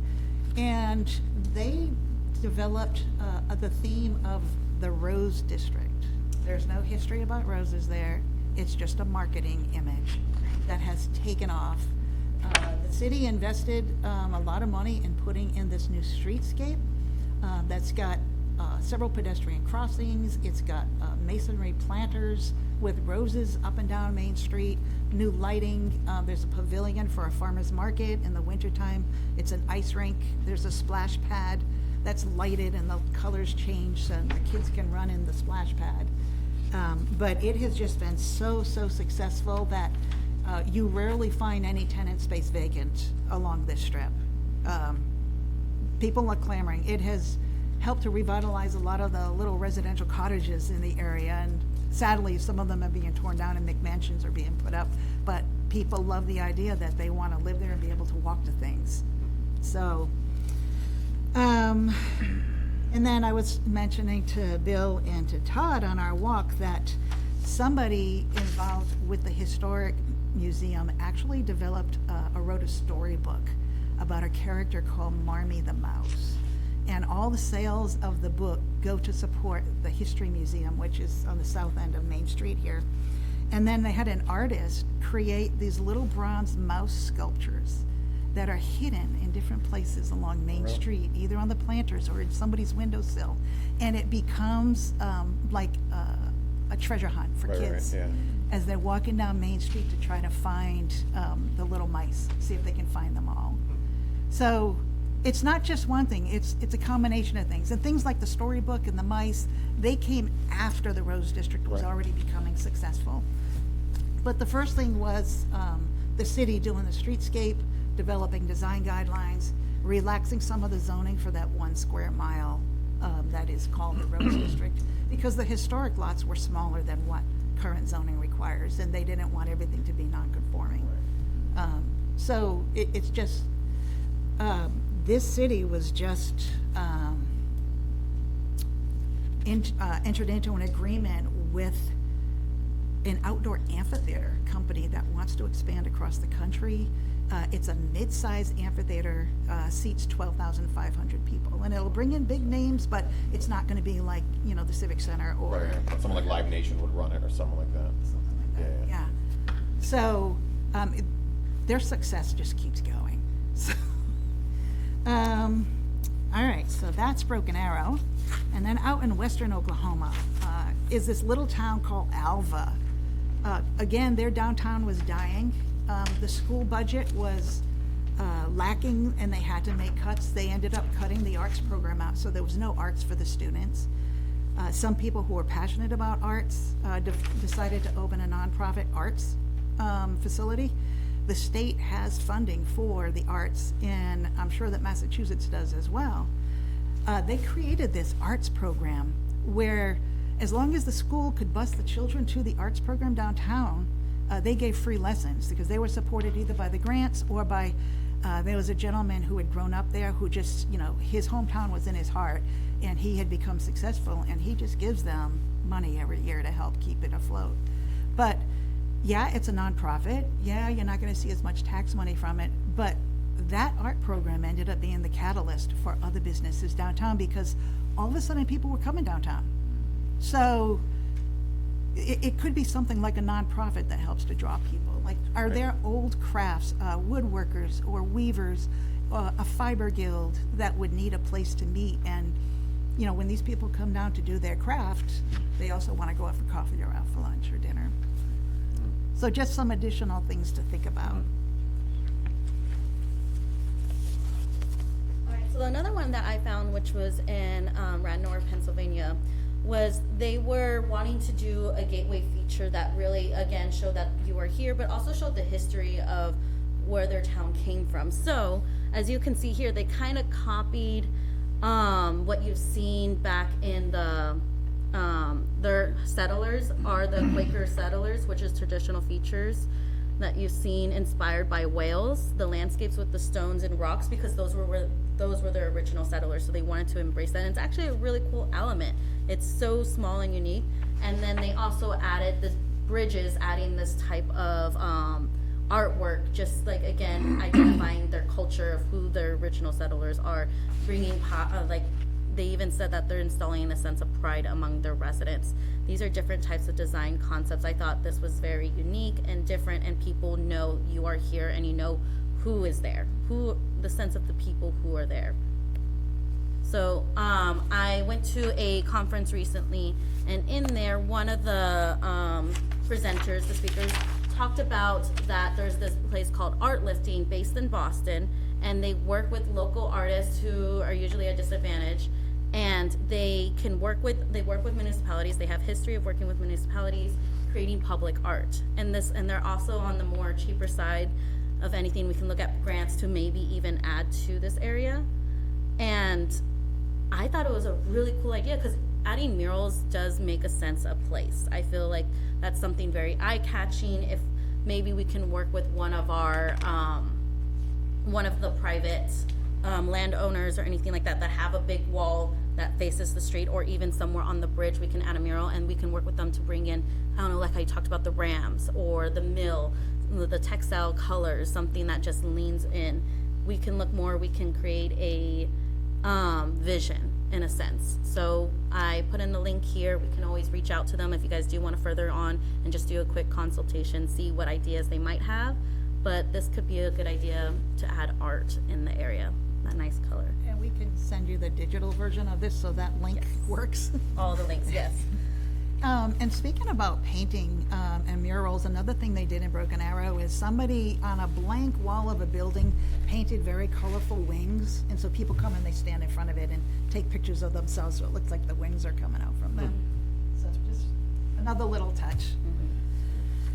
And they developed the theme of the Rose District. There's no history about roses there. It's just a marketing image that has taken off. The city invested a lot of money in putting in this new streetscape that's got several pedestrian crossings. It's got masonry planters with roses up and down Main Street, new lighting. There's a pavilion for a farmer's market in the wintertime. It's an ice rink. There's a splash pad that's lighted and the colors change so the kids can run in the splash pad. But it has just been so successful that you rarely find any tenant space vacant along this strip. People are clamoring. It has helped to revitalize a lot of the little residential cottages in the area, and sadly some of them are being torn down and McMansions are being put up, but people love the idea that they want to live there and be able to walk to things. So, and then I was mentioning to Bill and to Todd on our walk that somebody involved with the Historic Museum actually developed, wrote a storybook about a character called Marmee the Mouse. And all the sales of the book go to support the History Museum, which is on the south end of Main Street here. And then they had an artist create these little bronze mouse sculptures that are hidden in different places along Main Street, either on the planters or in somebody's windowsill. And it becomes like a treasure hunt for kids as they're walking down Main Street to try to find the little mice, see if they can find them all. So it's not just one thing, it's a combination of things. And things like the storybook and the mice, they came after the Rose District was already becoming successful. But the first thing was the city doing the streetscape, developing design guidelines, relaxing some of the zoning for that 1 square mile that is called the Rose District, because the historic lots were smaller than what current zoning requires, and they didn't want everything to be non-conforming. So it's just, this city was just entered into an agreement with an outdoor amphitheater company that wants to expand across the country. It's a mid-sized amphitheater, seats 12,500 people, and it'll bring in big names, but it's not going to be like, you know, the Civic Center or Someone like Live Nation would run it or something like that. something like that. Yeah. So their success just keeps going. So, all right, so that's Broken Arrow, and then out in western Oklahoma is this little town called Alva. Again, their downtown was dying. The school budget was lacking, and they had to make cuts. They ended up cutting the arts program out, so there was no arts for the students. Some people who were passionate about arts decided to open a nonprofit arts facility. The state has funding for the arts, and I'm sure that Massachusetts does as well. They created this arts program where, as long as the school could bus the children to the arts program downtown, they gave free lessons because they were supported either by the grants or by, there was a gentleman who had grown up there who just, you know, his hometown was in his heart, and he had become successful, and he just gives them money every year to help keep it afloat. But yeah, it's a nonprofit. Yeah, you're not going to see as much tax money from it, but that art program ended up being the catalyst for other businesses downtown because all of a sudden people were coming downtown. So it could be something like a nonprofit that helps to draw people. Like, are there old crafts, woodworkers or weavers, a fiber guild that would need a place to meet? And, you know, when these people come down to do their craft, they also want to go out for coffee or out for lunch or dinner. So just some additional things to think about. All right, so another one that I found, which was in Radnor, Pennsylvania, was they were wanting to do a gateway feature that really, again, showed that you are here, but also showed the history of where their town came from. So, as you can see here, they kind of copied what you've seen back in the, their settlers are the Quaker settlers, which is traditional features that you've seen inspired by Wales, the landscapes with the stones and rocks, because those were their original settlers, so they wanted to embrace that. And it's actually a really cool element. It's so small and unique. And then they also added the bridges, adding this type of artwork, just like, again, identifying their culture of who their original settlers are, bringing like, they even said that they're installing a sense of pride among their residents. These are different types of design concepts. I thought this was very unique and different, and people know you are here and you know who is there, the sense of the people who are there. So I went to a conference recently, and in there, one of the presenters, the speakers, talked about that there's this place called Art Lifting based in Boston, and they work with local artists who are usually at a disadvantage, and they work with municipalities. They have history of working with municipalities, creating public art, and they're also on the more cheaper side of anything. We can look at grants to maybe even add to this area. And I thought it was a really cool idea because adding murals does make a sense of place. I feel like that's something very eye-catching. If maybe we can work with one of the private landowners or anything like that have a big wall that faces the street, or even somewhere on the bridge, we can add a mural, and we can work with them to bring in, I don't know, like how you talked about the Rams or the mill, the textile colors, something that just leans in. We can look more, we can create a vision in a sense. So I put in the link here. We can always reach out to them if you guys do want to further on and just do a quick consultation, see what ideas they might have. But this could be a good idea to add art in the area, that nice color. And we can send you the digital version of this so that link works. All the links, yes. And speaking about painting and murals, another thing they did in Broken Arrow is somebody on a blank wall of a building painted very colorful wings. And so people come and they stand in front of it and take pictures of themselves, so it looks like the wings are coming out from them. So just another little touch.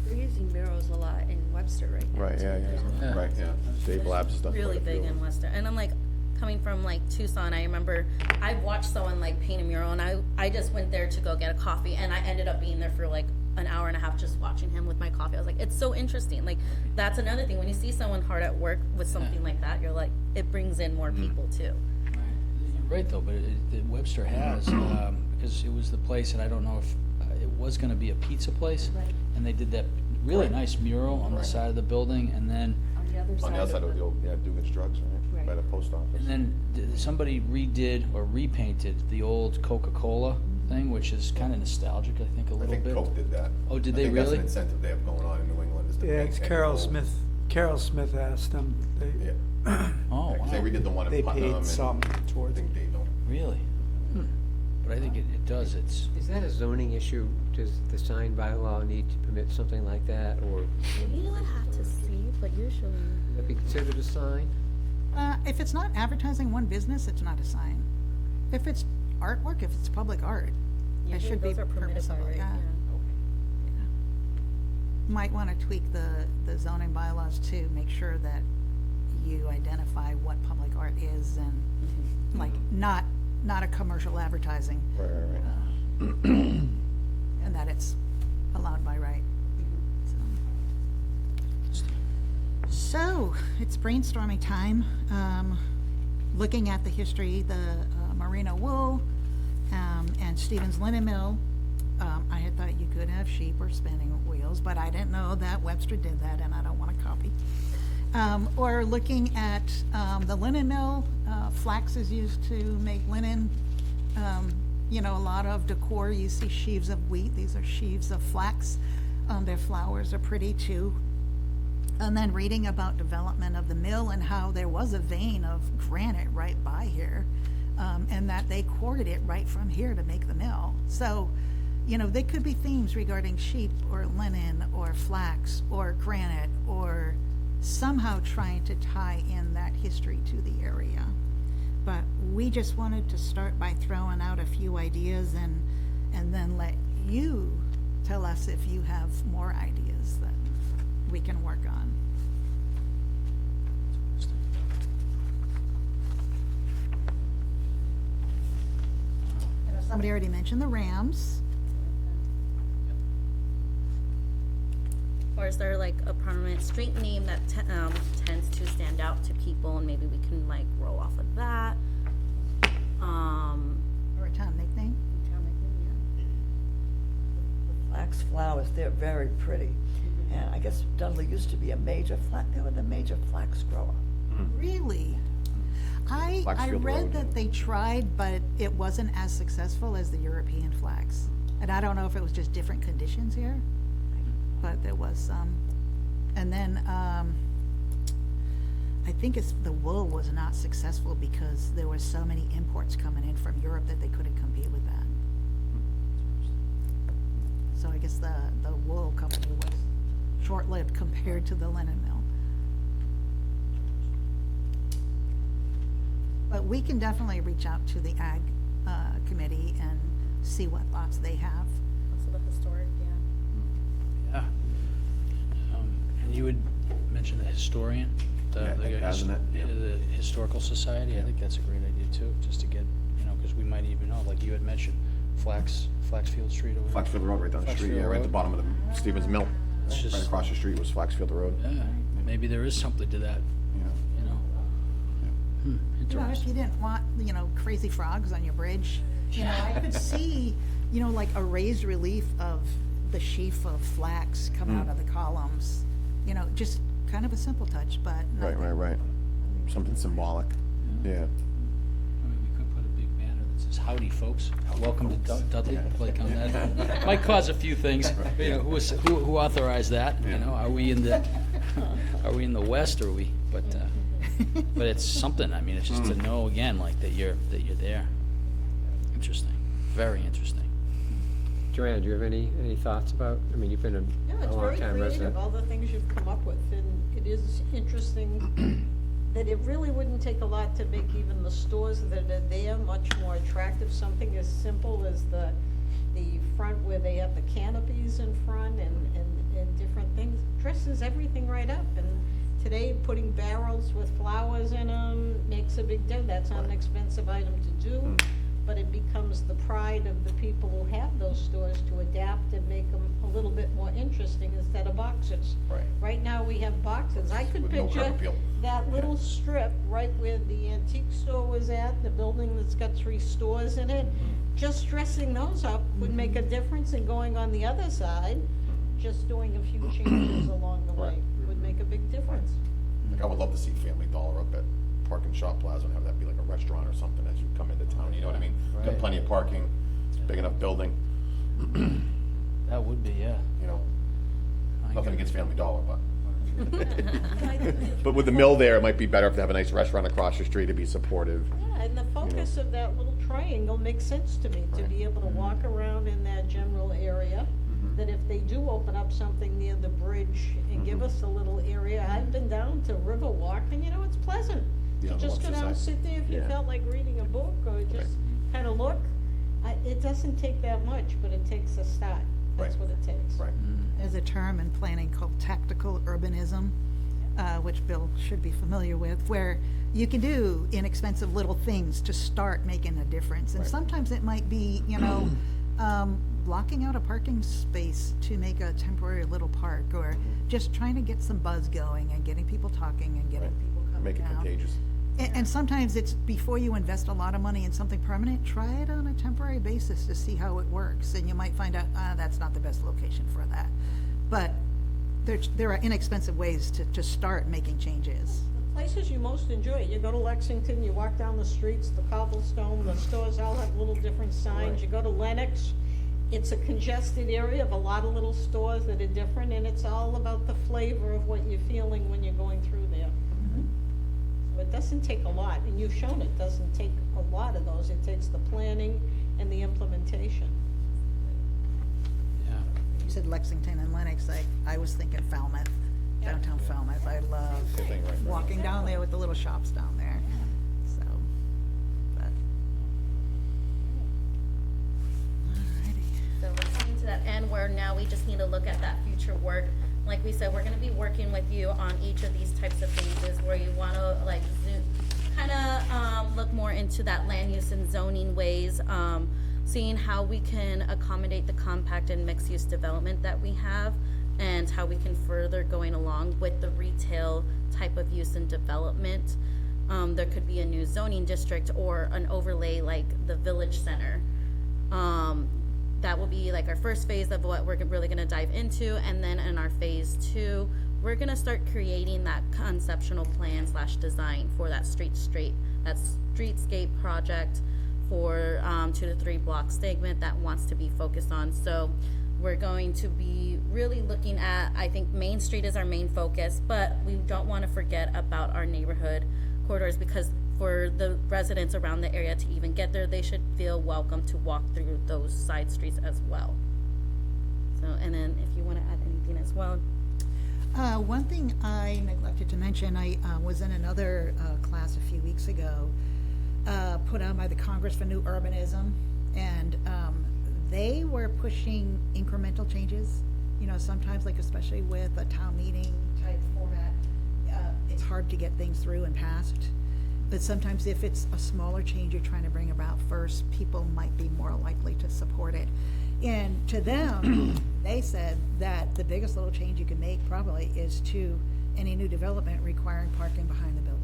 They're using murals a lot in Webster right now. Right, too. yeah, There's a- right, yeah. Dave Labs has done quite Really a few big of in them. Western. And I'm like, coming from like Tucson, I remember I watched someone like paint a mural, and I just went there to go get a coffee, and I ended up being there for like an hour and a half just watching him with my coffee. I was like, it's so interesting. Like, that's another thing. When you see someone hard at work with something like that, you're like, it brings in more people too. You're right, though, but Webster has, because it was the place, and I don't know if it was gonna be a pizza place. Right. And they did that really nice mural on the side of the building, and then, On the other side. On the outside of the old, yeah, Dugan's Drugs, right? Right. By the post office. and then somebody redid or repainted the old Coca-Cola thing, which is kinda nostalgic, I think, a I little think bit. Coke did that. Oh, did they I think that's really? an incentive they have going on in New England is to Yeah, paint it's any Carol old- Smith. Carol Smith asked them. Yeah. Oh, Yeah, 'cause they wow, redid the one They in Putnam paid and some I towards think Dayton. really? But I think it does, it's, Is that a zoning issue? Does the sign bylaw need to permit something like that, or would You would have to see, but usually. that be considered a sign? If it's not advertising one business, it's not a sign. If it's artwork, if it's public art, it Usually should be those are permitted by permissible, right, yeah. Might want to tweak the zoning bylaws to make sure that you identify what public art is and like not a commercial advertising Right. and that it's allowed by right. So it's brainstorming time. Looking at the history, the merino wool and Stevens Linen Mill. I had thought you could have sheep or spinning wheels, but I didn't know that Webster did that, and I don't want to copy. Or looking at the linen mill, flax is used to make linen. You know, a lot of decor, you see sheaves of wheat, these are sheaves of flax. Their flowers are pretty too. And then reading about development of the mill and how there was a vein of granite right by here, and that they quarried it right from here to make the mill. So, you know, there could be themes regarding sheep or linen or flax or granite or somehow trying to tie in that history to the area. But we just wanted to start by throwing out a few ideas and then let you tell us if you have more ideas that we can work on. I know somebody already mentioned the Rams. Or is there like a permanent street name that tends to stand out to people, and maybe we can like roll off of that? Or a town nickname? Flax flowers, they're very pretty. And I guess Dudley used to be they were the major flax grower. Really? I Flaxfield read Road, that yeah. they tried, but it wasn't as successful as the European flax. And I don't know if it was just different conditions here, but there was some. And then, I think the wool was not successful because there were so many imports coming in from Europe that they couldn't compete with that. So I guess the wool company was short-lived compared to the linen mill. But we can definitely reach out to the ag committee and see what thoughts they have. Also the historic, yeah. yeah. And you would mention the historian, Yeah, I think hasn't it? Yeah. the Historical Society, I think that's a great idea too, just to get, you know, because we might even know, like you had mentioned, Flaxfield Street over there. Flaxfield Road right down the street, Flaxfield yeah, right at the Road. bottom of the Stevens Mill. It's Right just, across the street was Flaxfield Road. yeah, maybe there is something to that, Yeah. you know? You know, if Interesting. you didn't want, crazy frogs on your bridge, I could see, like a raised relief of the sheaf of flax come out of the columns. Just kind of a simple touch, but Right, nothing. right. Something symbolic. Yeah. I mean, we could put a big banner that says, "Howdy, folks. Welcome to Dudley." Like on that. Might cause a few things. Who authorized that? Are we in the West, or are we? But it's something. I mean, it's just to know again, like that you're there. Interesting. Very interesting. Joanne, do you have any thoughts about, you've been Yeah, a it's long very time creative, resident. all the things you've come up with, and it is interesting that it really wouldn't take a lot to make even the stores that are there much more attractive. Something as simple as the front where they have the canopies in front and different things, dresses everything right up. And today, putting barrels with flowers in them makes a big difference. That's not an expensive item to do, but it becomes the pride of the people who have those stores to adapt and make them a little bit more interesting instead of boxes. Right. Right now, we have boxes. I could With no curb picture appeal. that little strip right where the antique store was at, the building that's got 3 stores in it. Just dressing those up would make a difference, and going on the other side, just doing a few changes along the way would make a big difference. Like, I would love to see Family Dollar up at Park and Shop Plaza and have that be like a restaurant or something as you come into town, you know what I mean? Got Right. plenty of parking, big enough building, That would be, yeah. Nothing against Family Dollar, but. But with the mill there, it might be better if they have a nice restaurant across the street to be supportive. Yeah, and the focus of that little triangle makes sense to me, to be able to walk around in that general area. That if they do open up something near the bridge and give us a little area, I've been down to Riverwalk, and it's pleasant. Yeah, To on the just go left down and side. sit there if you Yeah. felt like reading a book, or just kind of look. It doesn't take that much, but it takes a start. That's Right. what it takes. Right. There's a term in planning called tactical urbanism, which Bill should be familiar with, where you can do inexpensive little things to start making a difference. And Right. sometimes it might be, blocking out a parking space to make a temporary little park, or just trying to get some buzz going and getting people talking and getting Right. people coming Make it down. contagious. And sometimes it's before you invest a lot of money in something permanent, try it on a temporary basis to see how it works. And you might find out, that's not the best location for that. But there are inexpensive ways to start making changes. Places you most enjoy, you go to Lexington, you walk down the streets, the cobblestone, the stores all have little different signs. Right. You go to Lenox, it's a congested area of a lot of little stores that are different, and it's all about the flavor of what you're feeling when you're going through there. So it doesn't take a lot, and you've shown it doesn't take a lot of those. It takes the planning and the implementation. Yeah. You said Lexington and Lenox, I was thinking Falmouth, downtown Falmouth. I love Same thing, right? walking down there with the little shops down there. So, but. Alrighty. So we're coming to that end where now we just need to look at that future work. Like we said, we're gonna be working with you on each of these types of phases where you wanna look more into that land use and zoning ways, seeing how we can accommodate the compact and mixed use development that we have, and how we can further going along with the retail type of use and development. There could be a new zoning district or an overlay like the village center. That will be like our first phase of what we're really gonna dive into, and then in our phase 2, we're gonna start creating that conceptual plan / design for that streetscape project for 2 to 3 block segment that wants to be focused on. So we're going to be really looking at, I think Main Street is our main focus, but we don't want to forget about our neighborhood corridors, because for the residents around the area to even get there, they should feel welcome to walk through those side streets as well. So, and then if you want to add anything as well. One thing I neglected to mention, I was in another class a few weeks ago, put on by the Congress for New Urbanism, and they were pushing incremental changes. Sometimes, like especially with a town meeting type format, it's hard to get things through and passed. But sometimes if it's a smaller change you're trying to bring about first, people might be more likely to support it. And to them, they said that the biggest little change you can make probably is to any new development requiring parking behind the building.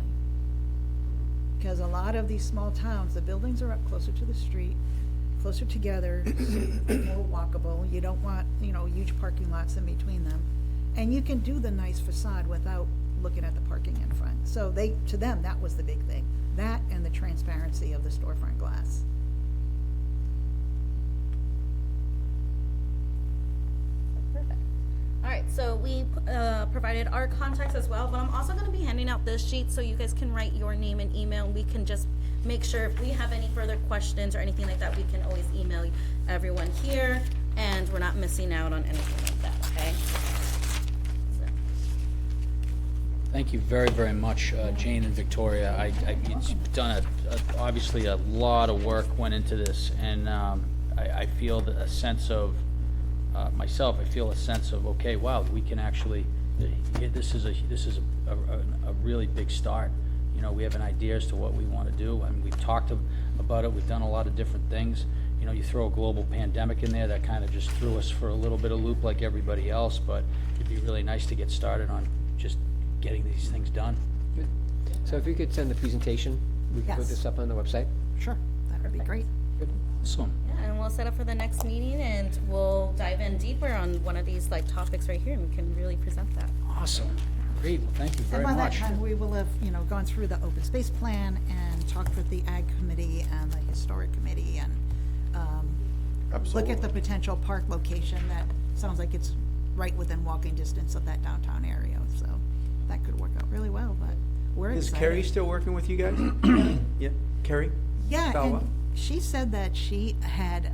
Because a lot of these small towns, the buildings are up closer to the street, closer together, more walkable. You don't want, huge parking lots in between them. And you can do the nice facade without looking at the parking in front. So to them, that was the big thing. That and the transparency of the storefront glass. Perfect. All right, so we provided our contacts as well, but I'm also going to be handing out this sheet so you guys can write your name and email, and we can just make sure if we have any further questions or anything like that, we can always email everyone here, and we're not missing out on anything like that, okay? So. Thank you very, very much, Jane and Victoria. It's done obviously a lot of work went into this, and I feel a sense of, myself, I feel a sense of, okay, wow, we can actually, this is a really big start. We have an idea as to what we want to do, and we've talked about it. We've done a lot of different things. You throw a global pandemic in there, that kind of just threw us for a little bit of loop like everybody else, but it'd be really nice to get started on just getting these things done. Good. So if you could send the presentation, we can put Yes. this up on the website. Sure, that would be great. Good. Awesome. Yeah, and we'll set up for the next meeting, and we'll dive in deeper on one of these topics right here, and we can really present that. Awesome. Great. Well, thank you very And by that much. time, we will have, gone through the open space plan and talked with the ag committee and the historic committee and look at the Absolutely. potential park location that sounds like it's right within walking distance of that downtown area. So that could work out really well, but we're Is excited. Carrie still working with you guys? Yeah, Carrie? Yeah, Bella? and she said that she had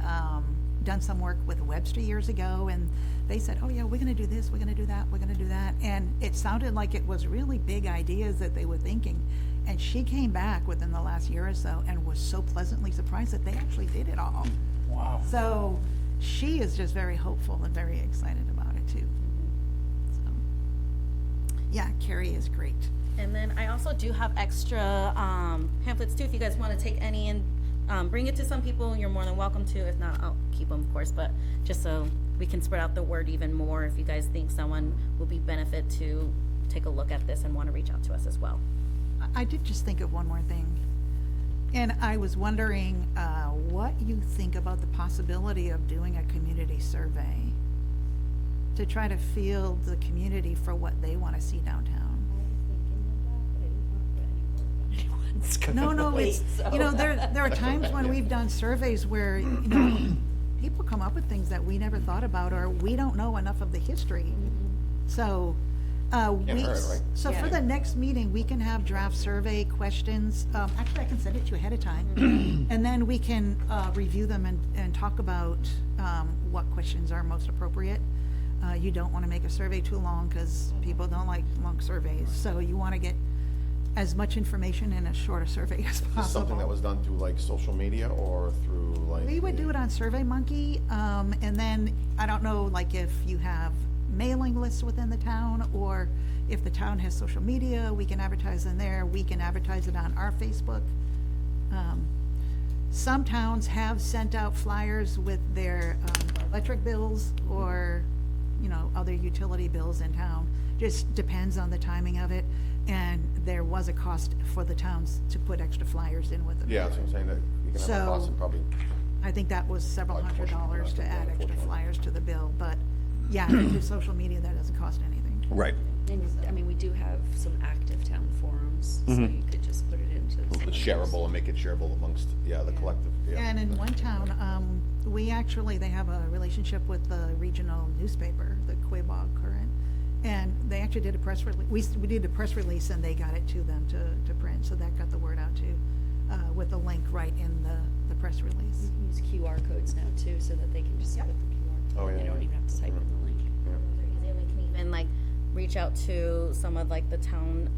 done some work with Webster years ago, and they said, oh yeah, we're gonna do this, we're gonna do that, we're gonna do that. And it sounded like it was really big ideas that they were thinking. And she came back within the last year or so and was so pleasantly surprised that they actually did it all. Wow. So she is just very hopeful and very excited about it too. So, yeah, Carrie is great. And then I also do have extra pamphlets too, if you guys want to take any and bring it to some people, you're more than welcome to. If not, I'll keep them, of course, but just so we can spread out the word even more, if you guys think someone will be benefit to take a look at this and want to reach out to us as well. I did just think of one more thing. And I was wondering what you think about the possibility of doing a community survey to try to field the community for what they want to see downtown. No, it's, there are times when we've done surveys where, people come up with things that we never thought about, or we don't know enough of the history. So, Can't hurt, right? so for the next meeting, we can have draft survey questions. Actually, I can send it to you ahead of time. And then we can, review them and talk about, what questions are most appropriate. You don't want to make a survey too long because people don't like long surveys. So you want to get as much information in as short a survey as Is possible. this something that was done through like social media or through like? We would do it on SurveyMonkey, and then, I don't know, like if you have mailing lists within the town, or if the town has social media, we can advertise in there, we can advertise it on our Facebook. Some towns have sent out flyers with their electric bills or, other utility bills in town. Just depends on the timing of it, and there was a cost for the towns to put extra flyers in with them. Yeah, that's what I'm saying, that you can have a cost So- of probably, I think that was several Like $100s to add extra flyers to the bill, but yeah, if you do social media, that doesn't cost anything. right, And, we do have some active town forums, so you could just put it into. some of it's those. shareable and make it shareable amongst, the collective, yeah. And in one town, they have a relationship with the regional newspaper, the Quabog Current, and they actually did a press release. We did a press release and they got it to them to print, so that got the word out too, with the link right in the press release. We use QR codes now too, so that they can just put the QR Oh, code, yeah, they don't yeah. even have to type in the link. And we can even reach out to some of the town,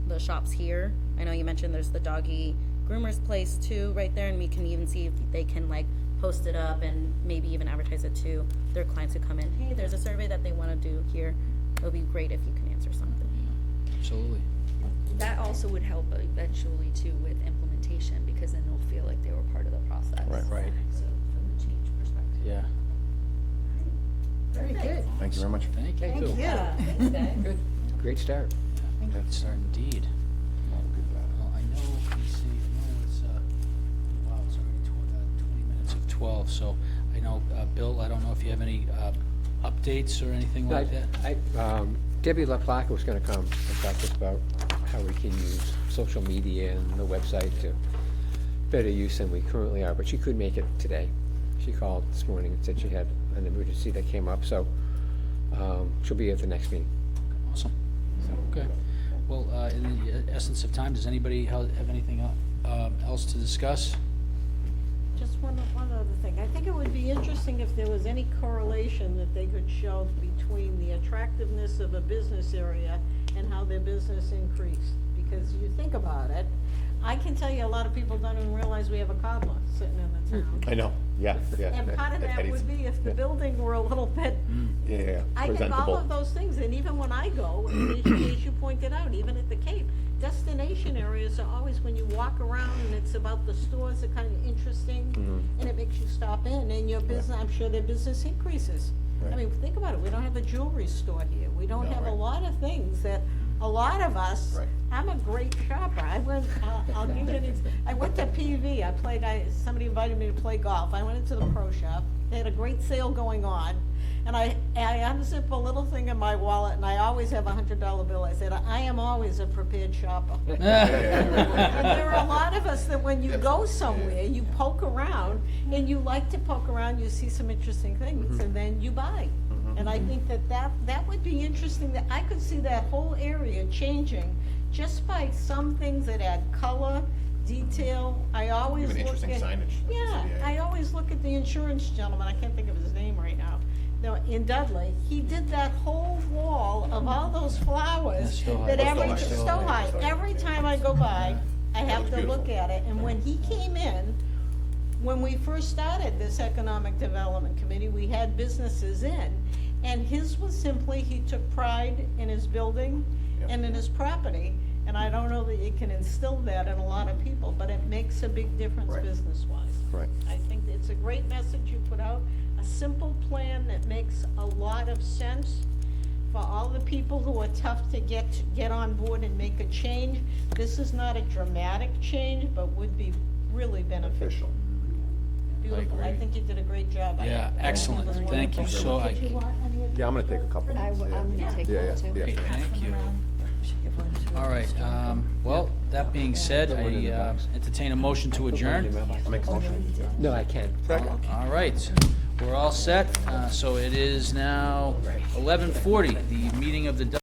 the shops here. I know you mentioned there's the doggy groomer's place too, right there, and we can even see if they can post it up and maybe even advertise it to their clients who come in. Hey, there's a survey that they want to do here. It would be great if you can answer something. Absolutely. That also would help eventually too with implementation, because then they'll feel like they were part of the process. Right. Right. So from the change perspective. Yeah. Thank you very much. Thank you. Thank you. Yeah. Good, great start. Good start indeed. Well, I know, let me see, I know it's, wow, it's already 20 minutes of 12, so I know, Bill, I don't know if you have any updates or anything like that? Debbie LaPlaca was gonna come and talk to us about how we can use social media and the website to better use than we currently are, but she couldn't make it today. She called this morning and said she had an emergency that came up, so she'll be at the next meeting. Awesome. Okay. Well, in the essence of time, does anybody have anything else to discuss? Just one other thing. I think it would be interesting if there was any correlation that they could show between the attractiveness of a business area and how their business increased. Because you think about it, I can tell you a lot of people don't even realize we have a cobbler sitting in the town. I know, yeah. And part of that Eddie's- would be if the building were a little bit, Yeah, I think all presentable. of those things, and even when I go, and as you pointed out, even at the Cape, destination areas are always, when you walk around and it's about the stores, are kind of interesting, and it makes you stop in, and your business, I'm sure their business increases. I Right. mean, think about it, we don't have a jewelry store here, we don't No, have a right. lot of things that, a lot of us, Right. I'm a great shopper, I went, I'll give you I went to PV, somebody invited me to play golf, I went into the pro shop, they had a great sale going on, and I unzip a little thing in my wallet, and I always have a $100 bill, I said, I am always a prepared shopper. And there are a lot of us that when you go somewhere, you poke around, and you like to poke around, you see some interesting things, and then you buy. And I think that would be interesting, that I could see that whole area changing just by some things that add color, detail. I always Even look at. interesting signage. Yeah, I always look at the insurance gentleman, I can't think of his name right now. No, in Dudley, he did that whole wall of all those flowers Still high. that every, Still high. still high, Still high. every time I go by, I have looks to look beautiful. at it, and when he came in, when we first started this Economic Development Committee, we had businesses in, and his was simply, he took pride in his building Yep. and in his property, and I don't know that you can instill that in a lot of people, but it makes a big difference Right. business-wise. Right. I think it's a great message you put out, a simple plan that makes a lot of sense for all the people who are tough to get on board and make a change. This is not a dramatic change, but would be really beneficial. Beautiful, I agree. think you did a great job. Yeah, excellent. It was Thank you. wonderful. So I- Did you want any of Yeah, I'm gonna take a couple. I'm gonna take Yeah, one too. yeah. Great, thank you. Should give one to All right, well, that being said, I entertain a motion to adjourn. I'll make a motion. No, I can't. All right, we're all set. So it is now 11:40, the meeting of the